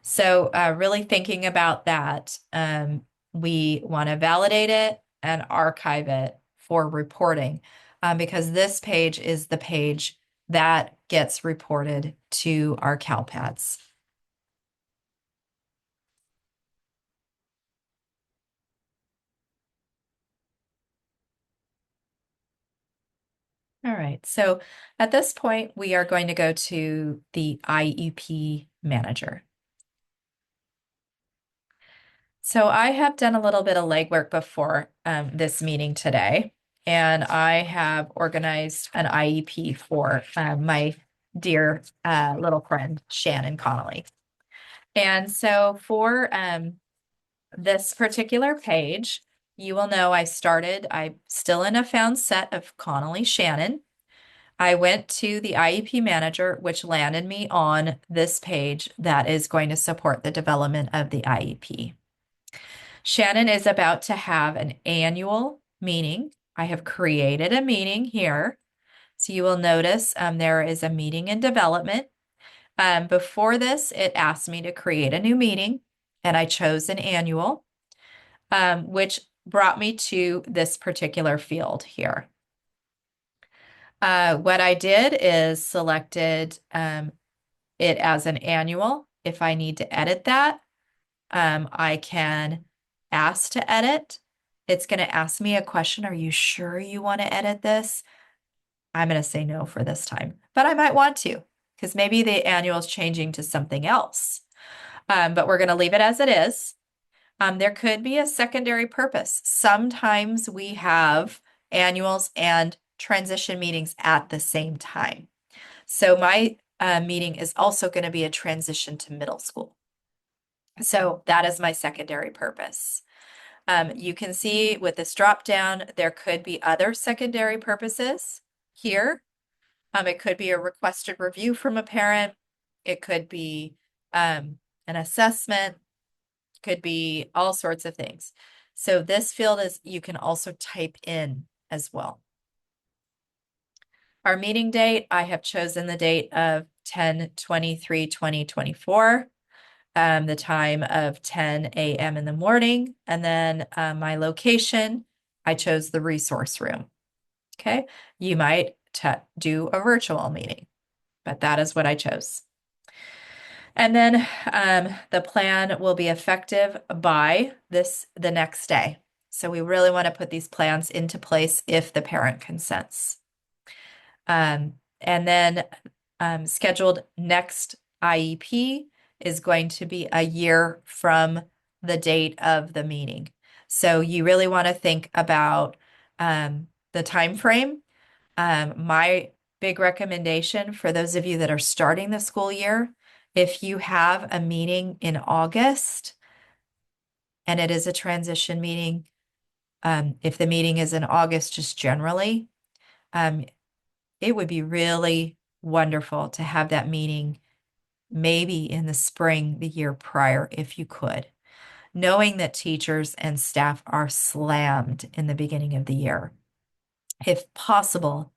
So really thinking about that, we want to validate it and archive it for reporting because this page is the page that gets reported to our CalPads. All right, so at this point, we are going to go to the IEP manager. So I have done a little bit of legwork before this meeting today, and I have organized an IEP for my dear little friend, Shannon Connolly. And so for this particular page, you will know I'm still in a found set of Connolly Shannon. I went to the IEP manager, which landed me on this page that is going to support the development of the IEP. Shannon is about to have an annual meeting. I have created a meeting here. So you will notice there is a meeting in development. Before this, it asked me to create a new meeting, and I chose an annual, which brought me to this particular field here. What I did is selected it as an annual. If I need to edit that, I can ask to edit. It's going to ask me a question. Are you sure you want to edit this? I'm going to say no for this time, but I might want to because maybe the annual is changing to something else. But we're going to leave it as it is. There could be a secondary purpose. Sometimes we have annuals and transition meetings at the same time. So my meeting is also going to be a transition to middle school. So that is my secondary purpose. You can see with this drop down, there could be other secondary purposes here. It could be a requested review from a parent. It could be an assessment, could be all sorts of things. So this field is, you can also type in as well. Our meeting date, I have chosen the date of 10/23/2024, the time of 10 a.m. in the morning. And then my location, I chose the resource room. Okay, you might do a virtual meeting, but that is what I chose. And then the plan will be effective by the next day. So we really want to put these plans into place if the parent consents. And then scheduled next IEP is going to be a year from the date of the meeting. So you really want to think about the time frame. My big recommendation for those of you that are starting the school year, if you have a meeting in August and it is a transition meeting, if the meeting is in August just generally, it would be really wonderful to have that meeting maybe in the spring the year prior if you could, knowing that teachers and staff are slammed in the beginning of the year. If possible,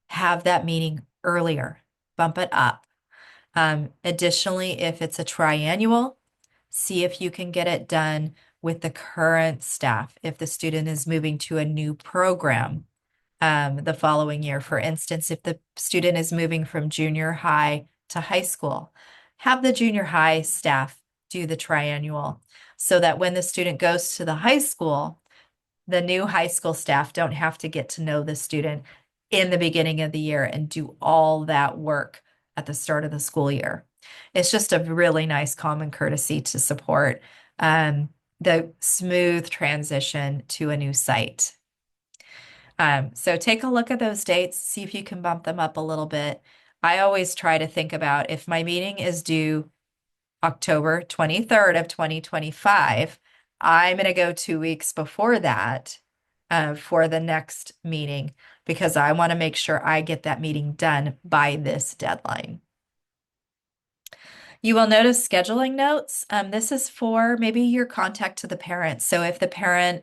have that meeting earlier, bump it up. Additionally, if it's a triannual, see if you can get it done with the current staff. If the student is moving to a new program the following year, for instance, if the student is moving from junior high to high school, have the junior high staff do the triannual so that when the student goes to the high school, the new high school staff don't have to get to know the student in the beginning of the year and do all that work at the start of the school year. It's just a really nice common courtesy to support the smooth transition to a new site. So take a look at those dates, see if you can bump them up a little bit. I always try to think about if my meeting is due October 23rd of 2025, I'm going to go 2 weeks before that for the next meeting because I want to make sure I get that meeting done by this deadline. You will notice scheduling notes. This is for maybe your contact to the parent. So if the parent,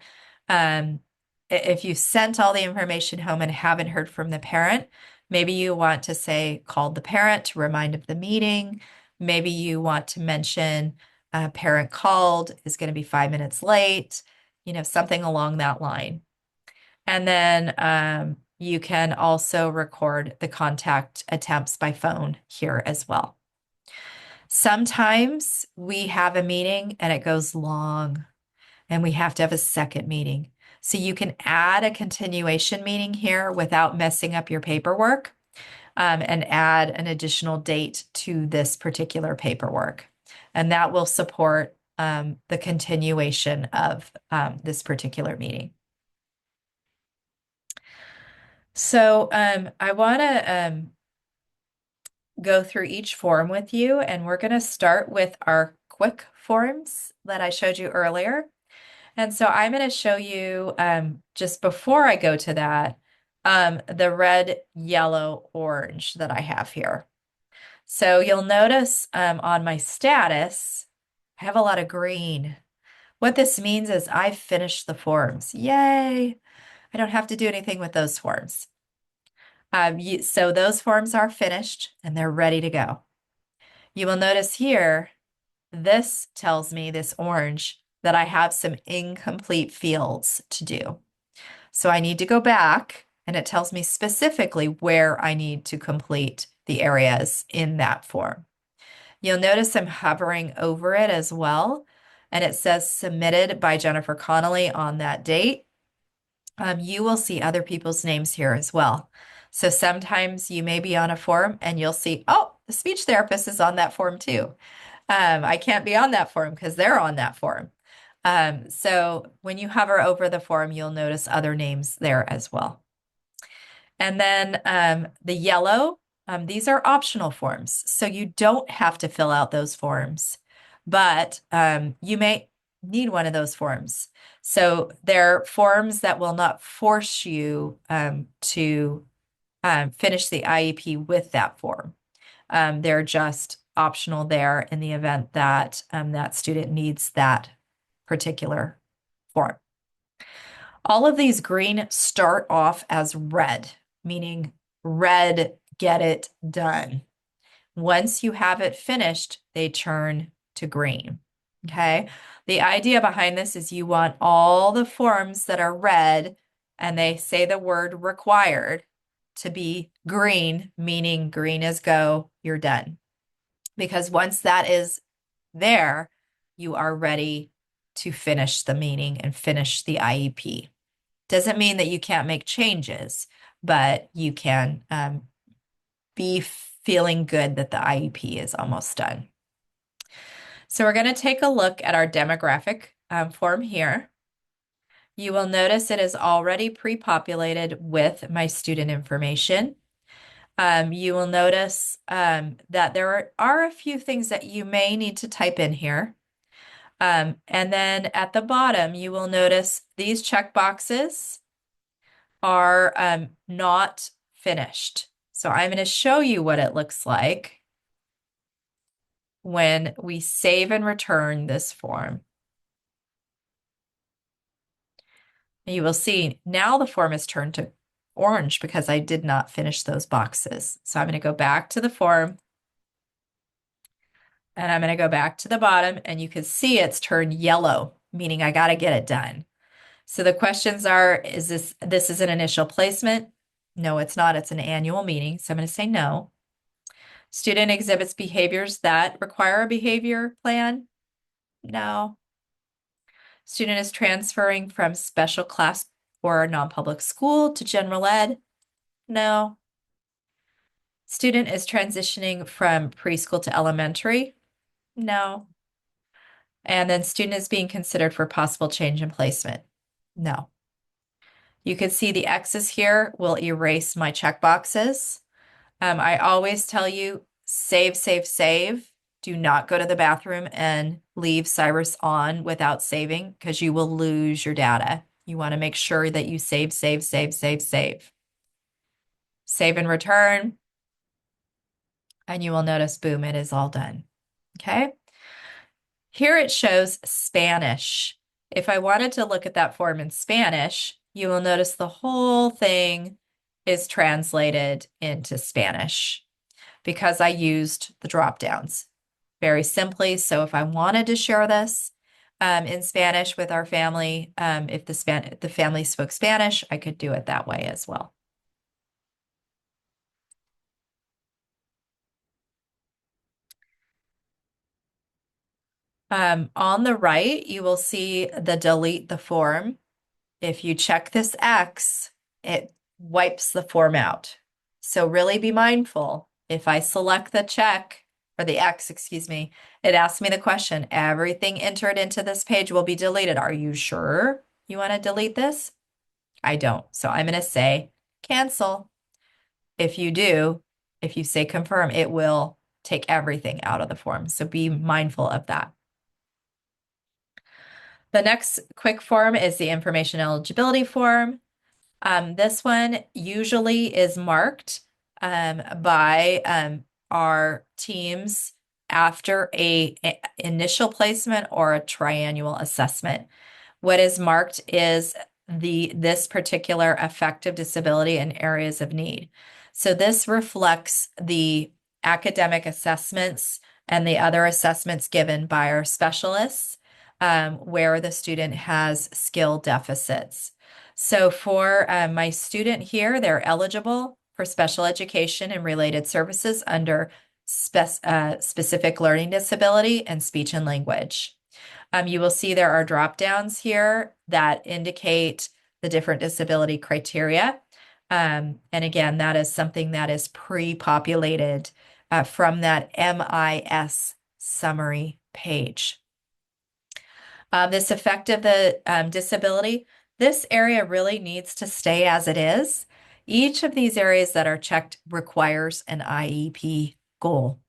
if you sent all the information home and haven't heard from the parent, maybe you want to say, called the parent to remind of the meeting. Maybe you want to mention parent called, is going to be 5 minutes late, something along that line. And then you can also record the contact attempts by phone here as well. Sometimes we have a meeting and it goes long and we have to have a second meeting. So you can add a continuation meeting here without messing up your paperwork and add an additional date to this particular paperwork. And that will support the continuation of this particular meeting. So I want to go through each form with you, and we're going to start with our quick forms that I showed you earlier. And so I'm going to show you just before I go to that, the red, yellow, orange that I have here. So you'll notice on my status, I have a lot of green. What this means is I've finished the forms. Yay! I don't have to do anything with those forms. So those forms are finished and they're ready to go. You will notice here, this tells me, this orange, that I have some incomplete fields to do. So I need to go back and it tells me specifically where I need to complete the areas in that form. You'll notice I'm hovering over it as well, and it says submitted by Jennifer Connolly on that date. You will see other people's names here as well. So sometimes you may be on a form and you'll see, oh, the speech therapist is on that form too. I can't be on that form because they're on that form. So when you hover over the form, you'll notice other names there as well. And then the yellow, these are optional forms. So you don't have to fill out those forms, but you may need one of those forms. So they're forms that will not force you to finish the IEP with that form. They're just optional there in the event that that student needs that particular form. All of these green start off as red, meaning red, get it done. Once you have it finished, they turn to green. Okay. The idea behind this is you want all the forms that are red and they say the word required to be green, meaning green is go, you're done. Because once that is there, you are ready to finish the meeting and finish the IEP. Doesn't mean that you can't make changes, but you can be feeling good that the IEP is almost done. So we're going to take a look at our demographic form here. You will notice it is already pre-populated with my student information. You will notice that there are a few things that you may need to type in here. And then at the bottom, you will notice these check boxes are not finished. So I'm going to show you what it looks like when we save and return this form. And you will see now the form is turned to orange because I did not finish those boxes. So I'm going to go back to the form and I'm going to go back to the bottom and you can see it's turned yellow, meaning I got to get it done. So the questions are, is this is an initial placement? No, it's not. It's an annual meeting. So I'm going to say no. Student exhibits behaviors that require a behavior plan? No. Student is transferring from special class or non-public school to general ed? No. Student is transitioning from preschool to elementary? No. And then student is being considered for possible change in placement? No. You can see the X's here will erase my check boxes. I always tell you, save, save, save. Do not go to the bathroom and leave SIRAS on without saving because you will lose your data. You want to make sure that you save, save, save, save, save. Save and return. And you will notice, boom, it is all done. Okay. Here it shows Spanish. If I wanted to look at that form in Spanish, you will notice the whole thing is translated into Spanish because I used the drop downs very simply. So if I wanted to share this in Spanish with our family, if the family spoke Spanish, I could do it that way as well. On the right, you will see the delete the form. If you check this X, it wipes the form out. So really be mindful. If I select the check or the X, excuse me, it asks me the question, everything entered into this page will be deleted. Are you sure you want to delete this? I don't. So I'm going to say cancel. If you do, if you say confirm, it will take everything out of the form. So be mindful of that. The next quick form is the information eligibility form. This one usually is marked by our teams after a initial placement or a triennial assessment. What is marked is this particular affective disability and areas of need. So this reflects the academic assessments and the other assessments given by our specialists where the student has skill deficits. So for my student here, they're eligible for special education and related services under specific learning disability and speech and language. You will see there are drop downs here that indicate the different disability criteria. And again, that is something that is pre-populated from that MIS summary page. This effect of the disability, this area really needs to stay as it is. Each of these areas that are checked requires an IEP goal.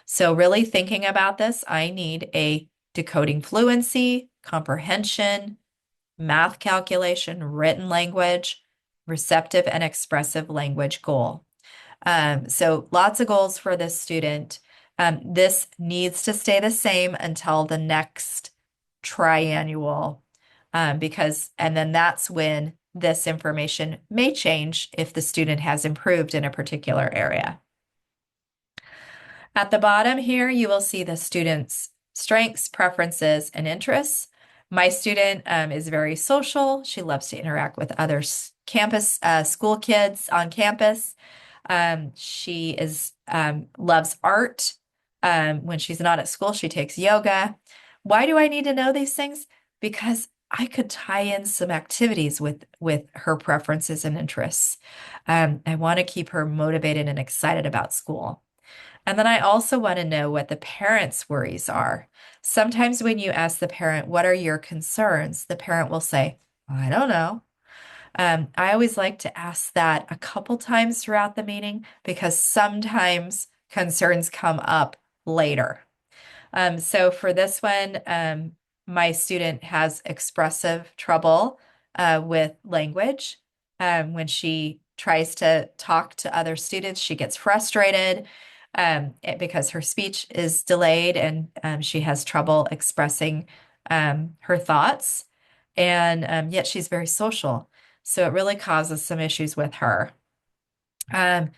So really thinking about this, I need a decoding fluency, comprehension, math calculation, written language, receptive and expressive language goal. So lots of goals for this student. This needs to stay the same until the next triannual, and then that's when this information may change if the student has improved in a particular area. At the bottom here, you will see the student's strengths, preferences, and interests. My student is very social. She loves to interact with other school kids on campus. She loves art. When she's not at school, she takes yoga. Why do I need to know these things? Because I could tie in some activities with her preferences and interests. I want to keep her motivated and excited about school. And then I also want to know what the parent's worries are. Sometimes when you ask the parent, what are your concerns? The parent will say, I don't know. I always like to ask that a couple times throughout the meeting because sometimes concerns come up later. So for this one, my student has expressive trouble with language. When she tries to talk to other students, she gets frustrated because her speech is delayed and she has trouble expressing her thoughts. And yet she's very social. So it really causes some issues with her. Um,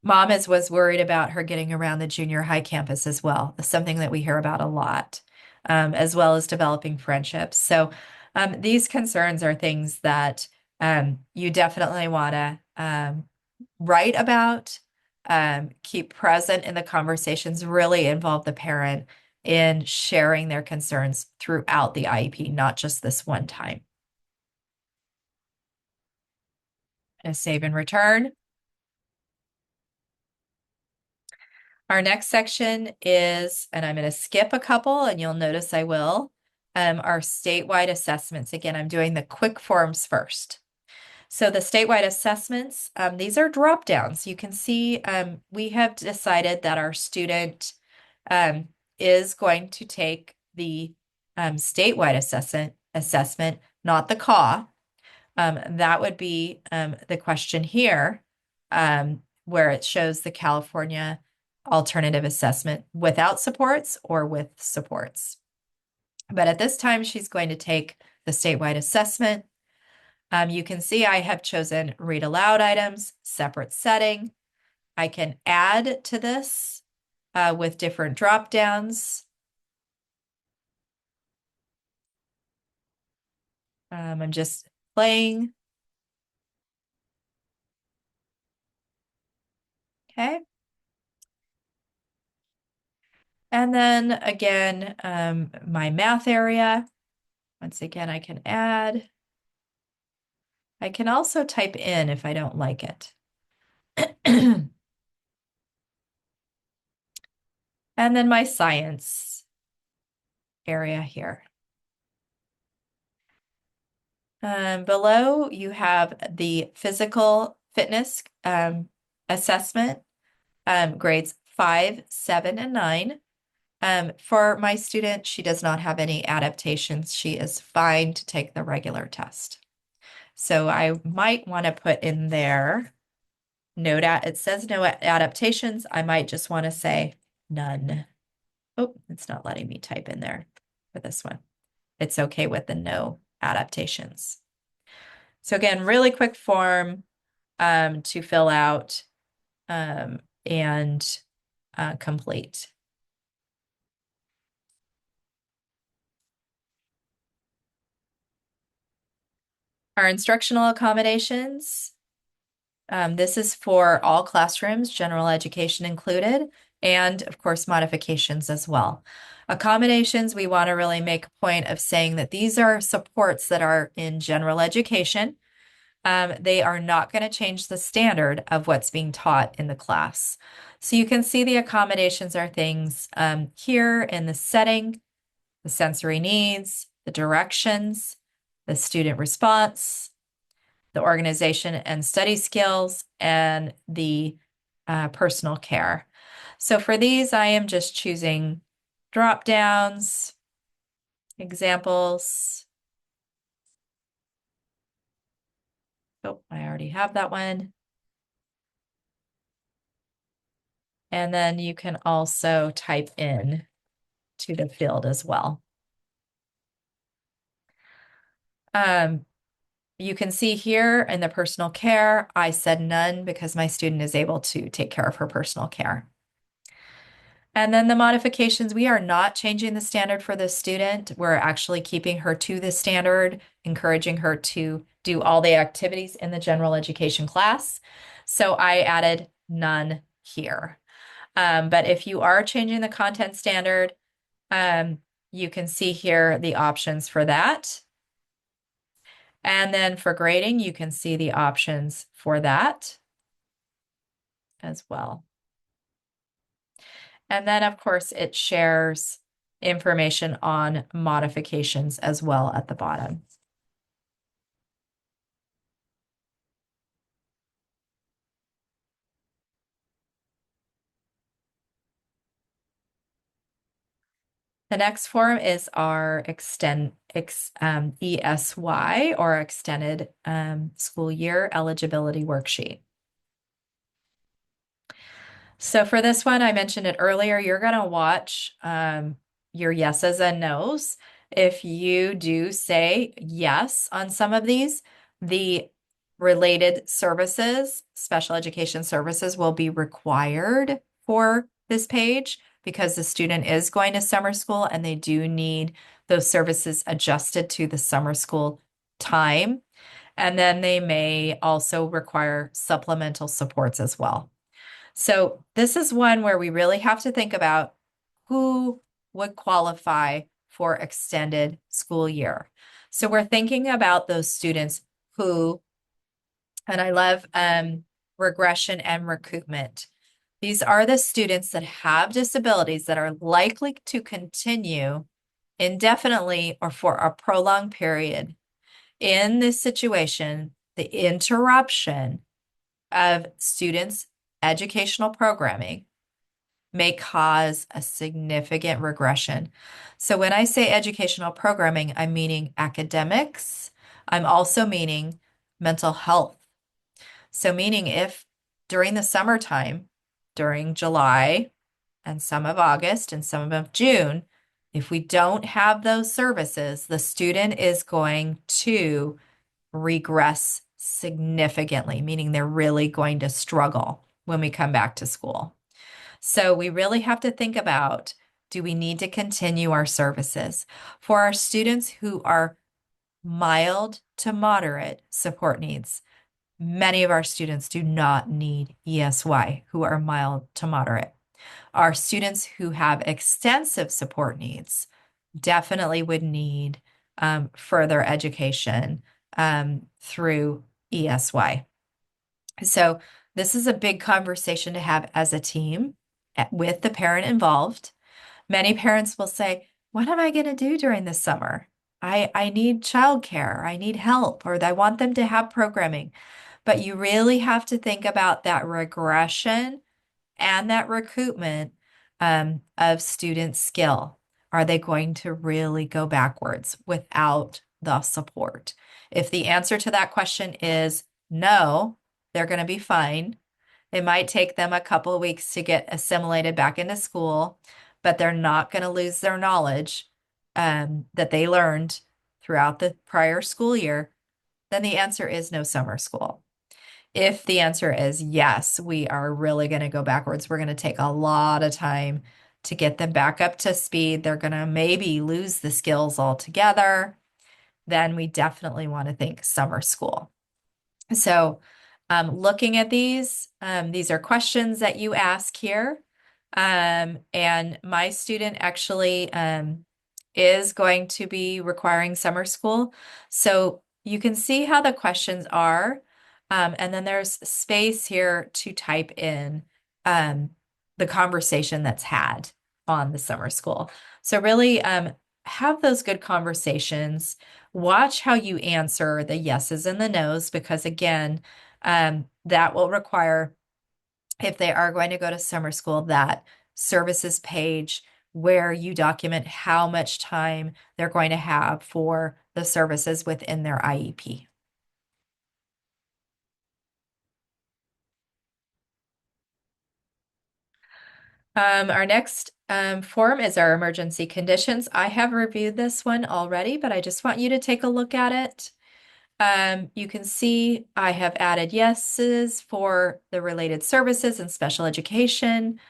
was worried about her getting around the junior high campus as well, something that we hear about a lot, as well as developing friendships. So these concerns are things that you definitely want to write about, keep present in the conversations, really involve the parent in sharing their concerns throughout the IEP, not just this one time. And save and return. Our next section is, and I'm going to skip a couple and you'll notice I will, our statewide assessments. Again, I'm doing the quick forms first. So the statewide assessments, these are drop downs. You can see we have decided that our student is going to take the statewide assessment, not the CAW. That would be the question here, where it shows the California alternative assessment without supports or with supports. But at this time, she's going to take the statewide assessment. You can see I have chosen read aloud items, separate setting. I can add to this with different drop downs. I'm just playing. Okay. And then again, my math area. Once again, I can add. I can also type in if I don't like it. And then my science area here. Below, you have the physical fitness assessment, grades 5, 7, and 9. For my student, she does not have any adaptations. She is fine to take the regular test. So I might want to put in there, it says no adaptations. I might just want to say none. Oh, it's not letting me type in there for this one. It's okay with the no adaptations. So again, really quick form to fill out and complete. Our instructional accommodations, this is for all classrooms, general education included, and of course, modifications as well. Accommodations, we want to really make a point of saying that these are supports that are in general education. They are not going to change the standard of what's being taught in the class. So you can see the accommodations are things here in the setting, the sensory needs, the directions, the student response, the organization and study skills, and the personal care. So for these, I am just choosing drop downs, examples. Oh, I already have that one. And then you can also type in to the field as well. Um, you can see here in the personal care, I said none because my student is able to take care of her personal care. And then the modifications, we are not changing the standard for the student. We're actually keeping her to the standard, encouraging her to do all the activities in the general education class. So I added none here. But if you are changing the content standard, you can see here the options for that. And then for grading, you can see the options for that as well. And then, of course, it shares information on modifications as well at the bottom. The next form is our ESY, or Extended School Year Eligibility Worksheet. So for this one, I mentioned it earlier, you're going to watch your yeses and nos. If you do say yes on some of these, the related services, special education services, will be required for this page because the student is going to summer school and they do need those services adjusted to the summer school time. And then they may also require supplemental supports as well. So this is one where we really have to think about who would qualify for extended school year. So we're thinking about those students who, and I love regression and recoupment. These are the students that have disabilities that are likely to continue indefinitely or for a prolonged period. In this situation, the interruption of students' educational programming may cause a significant regression. So when I say educational programming, I'm meaning academics. I'm also meaning mental health. So meaning if during the summertime, during July and some of August and some of June, if we don't have those services, the student is going to regress significantly, meaning they're really going to struggle when we come back to school. So we really have to think about, do we need to continue our services? For our students who are mild to moderate support needs, many of our students do not need ESY who are mild to moderate. Our students who have extensive support needs definitely would need further education through ESY. So this is a big conversation to have as a team with the parent involved. Many parents will say, what am I going to do during the summer? I need childcare, I need help, or I want them to have programming. But you really have to think about that regression and that recoupment of student skill. Are they going to really go backwards without the support? If the answer to that question is no, they're going to be fine. It might take them a couple of weeks to get assimilated back into school, but they're not going to lose their knowledge that they learned throughout the prior school year. Then the answer is no summer school. If the answer is yes, we are really going to go backwards. We're going to take a lot of time to get them back up to speed. They're going to maybe lose the skills altogether. then we definitely want to think summer school. So, looking at these are questions that you ask here. And my student actually is going to be requiring summer school. So you can see how the questions are. And then there's space here to type in um, the conversation that's had on the summer school. So really have those good conversations. Watch how you answer the yeses and the nos, because again, that will require, if they are going to go to summer school, that services page where you document how much time they're going to have for the services within their IEP. Our next form is our emergency conditions. I have reviewed this one already, but I just want you to take a look at it. You can see I have added yeses for the related services and special education,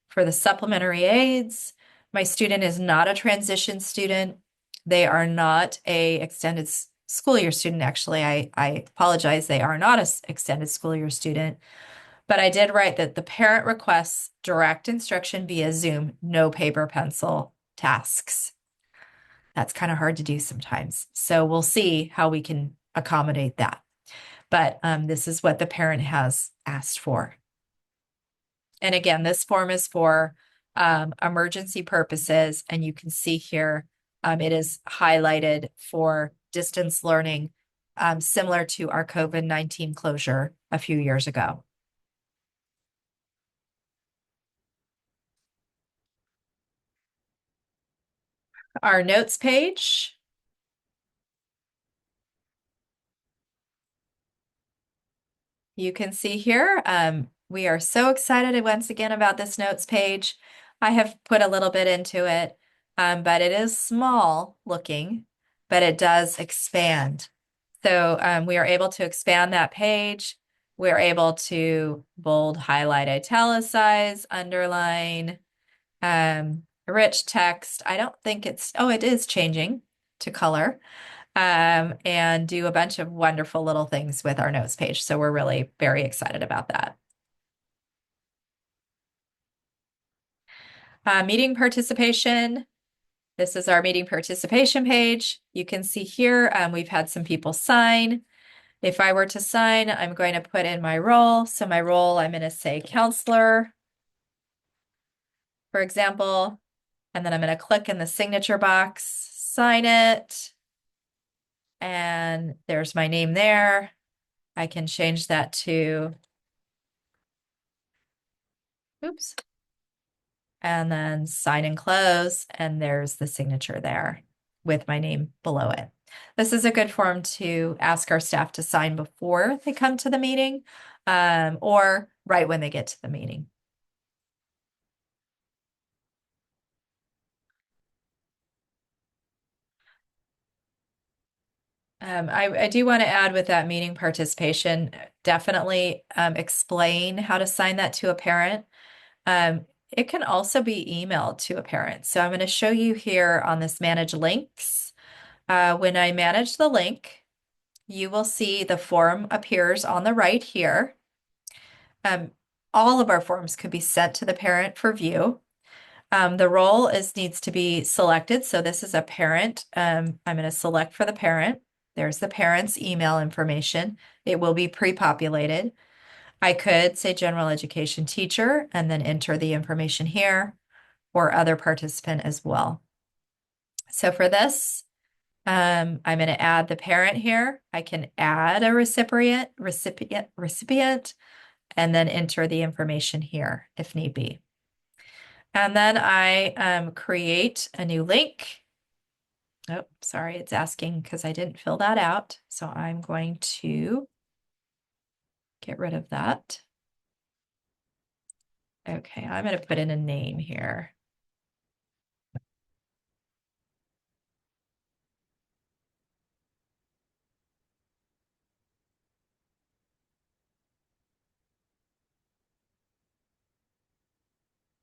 for the supplementary aids. My student is not a transition student. They are not a extended school year student. Actually, I apologize. They are not an extended school year student. But I did write that the parent requests direct instruction via Zoom, no paper pencil tasks. That's kind of hard to do sometimes. So we'll see how we can accommodate that. But this is what the parent has asked for. And again, this form is for emergency purposes. And you can see here, it is highlighted for distance learning, similar to our COVID-19 closure a few years ago. Our notes page. You can see here, we are so excited once again about this notes page. I have put a little bit into it, but it is small looking, but it does expand. So we are able to expand that page. We're able to bold, highlight, italicize, underline, rich text. I don't think it is changing to color, and do a bunch of wonderful little things with our notes page. So we're really very excited about that. Meeting participation. This is our meeting participation page. You can see here, we've had some people sign. If I were to sign, I'm going to put in my role. So my role, I'm going to say counselor, for example, and then I'm going to click in the signature box, sign it, and there's my name there. I can change that to, oops, and then sign and close, and there's the signature there with my name below it. This is a good form to ask our staff to sign before they come to the meeting, or right when they get to the meeting. I do want to add with that meeting participation, definitely explain how to sign that to a parent. It can also be emailed to a parent. So I'm going to show you here on this manage links. When I manage the link, you will see the form appears on the right here. Um, all of our forms could be sent to the parent for view. The role needs to be selected. So this is a parent. I'm going to select for the parent. There's the parent's email information. It will be pre-populated. I could say general education teacher and then enter the information here, or other participant as well. So for this, I'm going to add the parent here. I can add a recipient, and then enter the information here if need be. And then I create a new link. Oh, sorry, it's asking because I didn't fill that out. So I'm going to get rid of that. Okay, I'm going to put in a name here.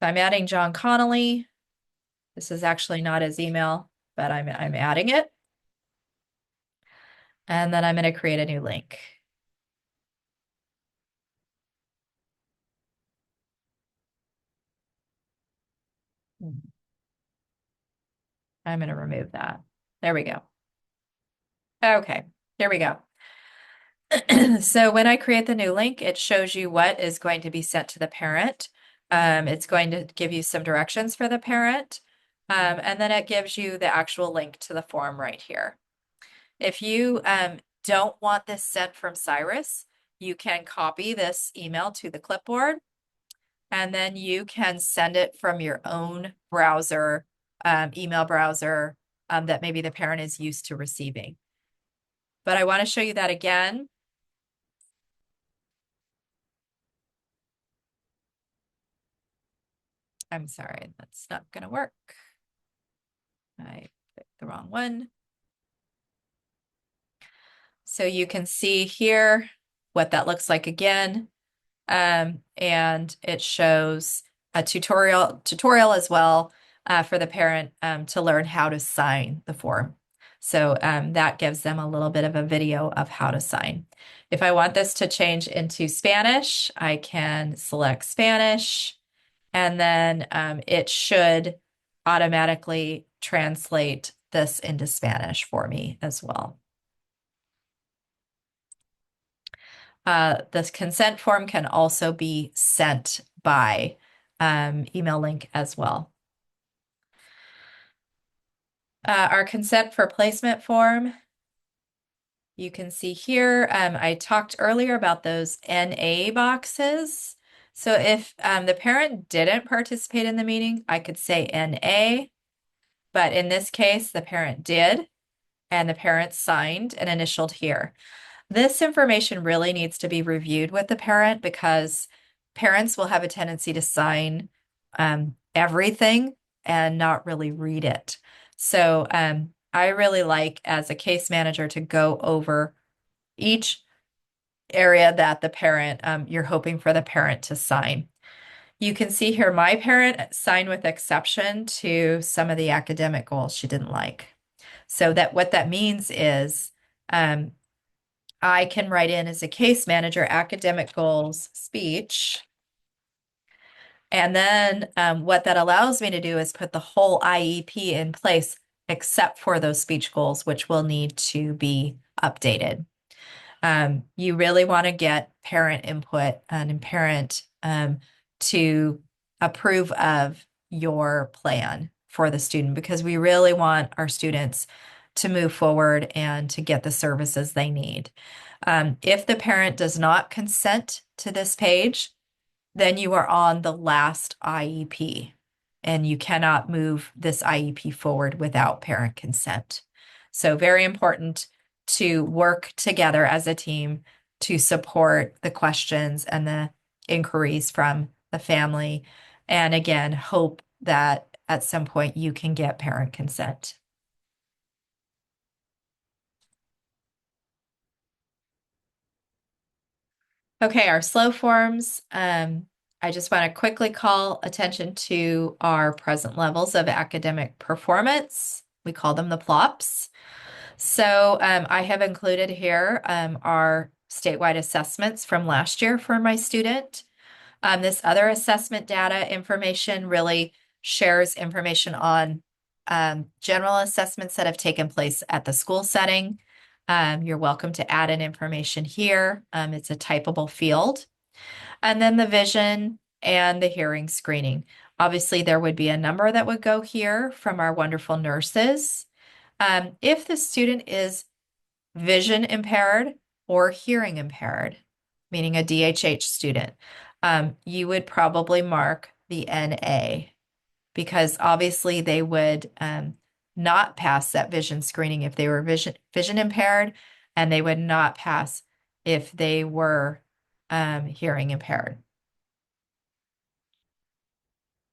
So I'm adding John Connolly. This is actually not his email, but I'm adding it. And then I'm going to create a new link. I'm going to remove that. There we go. Okay, here we go. So when I create the new link, it shows you what is going to be sent to the parent. It's going to give you some directions for the parent. And then it gives you the actual link to the form right here. If you don't want this sent from SIRAS, you can copy this email to the clipboard, and then you can send it from your own browser, email browser that maybe the parent is used to receiving. But I want to show you that again. I'm sorry, that's not going to work. I picked the wrong one. So you can see here what that looks like again. And it shows a tutorial as well for the parent to learn how to sign the form. So that gives them a little bit of a video of how to sign. If I want this to change into Spanish, I can select Spanish, and then it should automatically translate this into Spanish for me as well. This consent form can also be sent by email link as well. Our consent for placement form, you can see here, I talked earlier about those NA boxes. So if the parent didn't participate in the meeting, I could say NA, but in this case, the parent did, and the parent signed and initialed here. This information really needs to be reviewed with the parent because parents will have a tendency to sign everything and not really read it. So I really like, as a case manager, to go over each area that the parent, you're hoping for the parent to sign. You can see here my parent signed with exception to some of the academic goals she didn't like. So that what that means is I can write in as a case manager, academic goals, speech. And then what that allows me to do is put the whole IEP in place, except for those speech goals, which will need to be updated. You really want to get parent input and parent to approve of your plan for the student, because we really want our students to move forward and to get the services they need. If the parent does not consent to this page, then you are on the last IEP, and you cannot move this IEP forward without parent consent. So very important to work together as a team to support the questions and the inquiries from the family. And again, hope that at some point you can get parent consent. Okay, our slow forms. I just want to quickly call attention to our present levels of academic performance. We call them the PLOPs. So I have included here our statewide assessments from last year for my student. This other assessment data information really shares information on general assessments that have taken place at the school setting. You're welcome to add in information here. It's a typable field. And then the vision and the hearing screening. Obviously, there would be a number that would go here from our wonderful nurses. If the student is vision impaired or hearing impaired, meaning a DHH student, you would probably mark the NA, because obviously they would not pass that vision screening if they were vision impaired, and they would not pass if they were hearing impaired.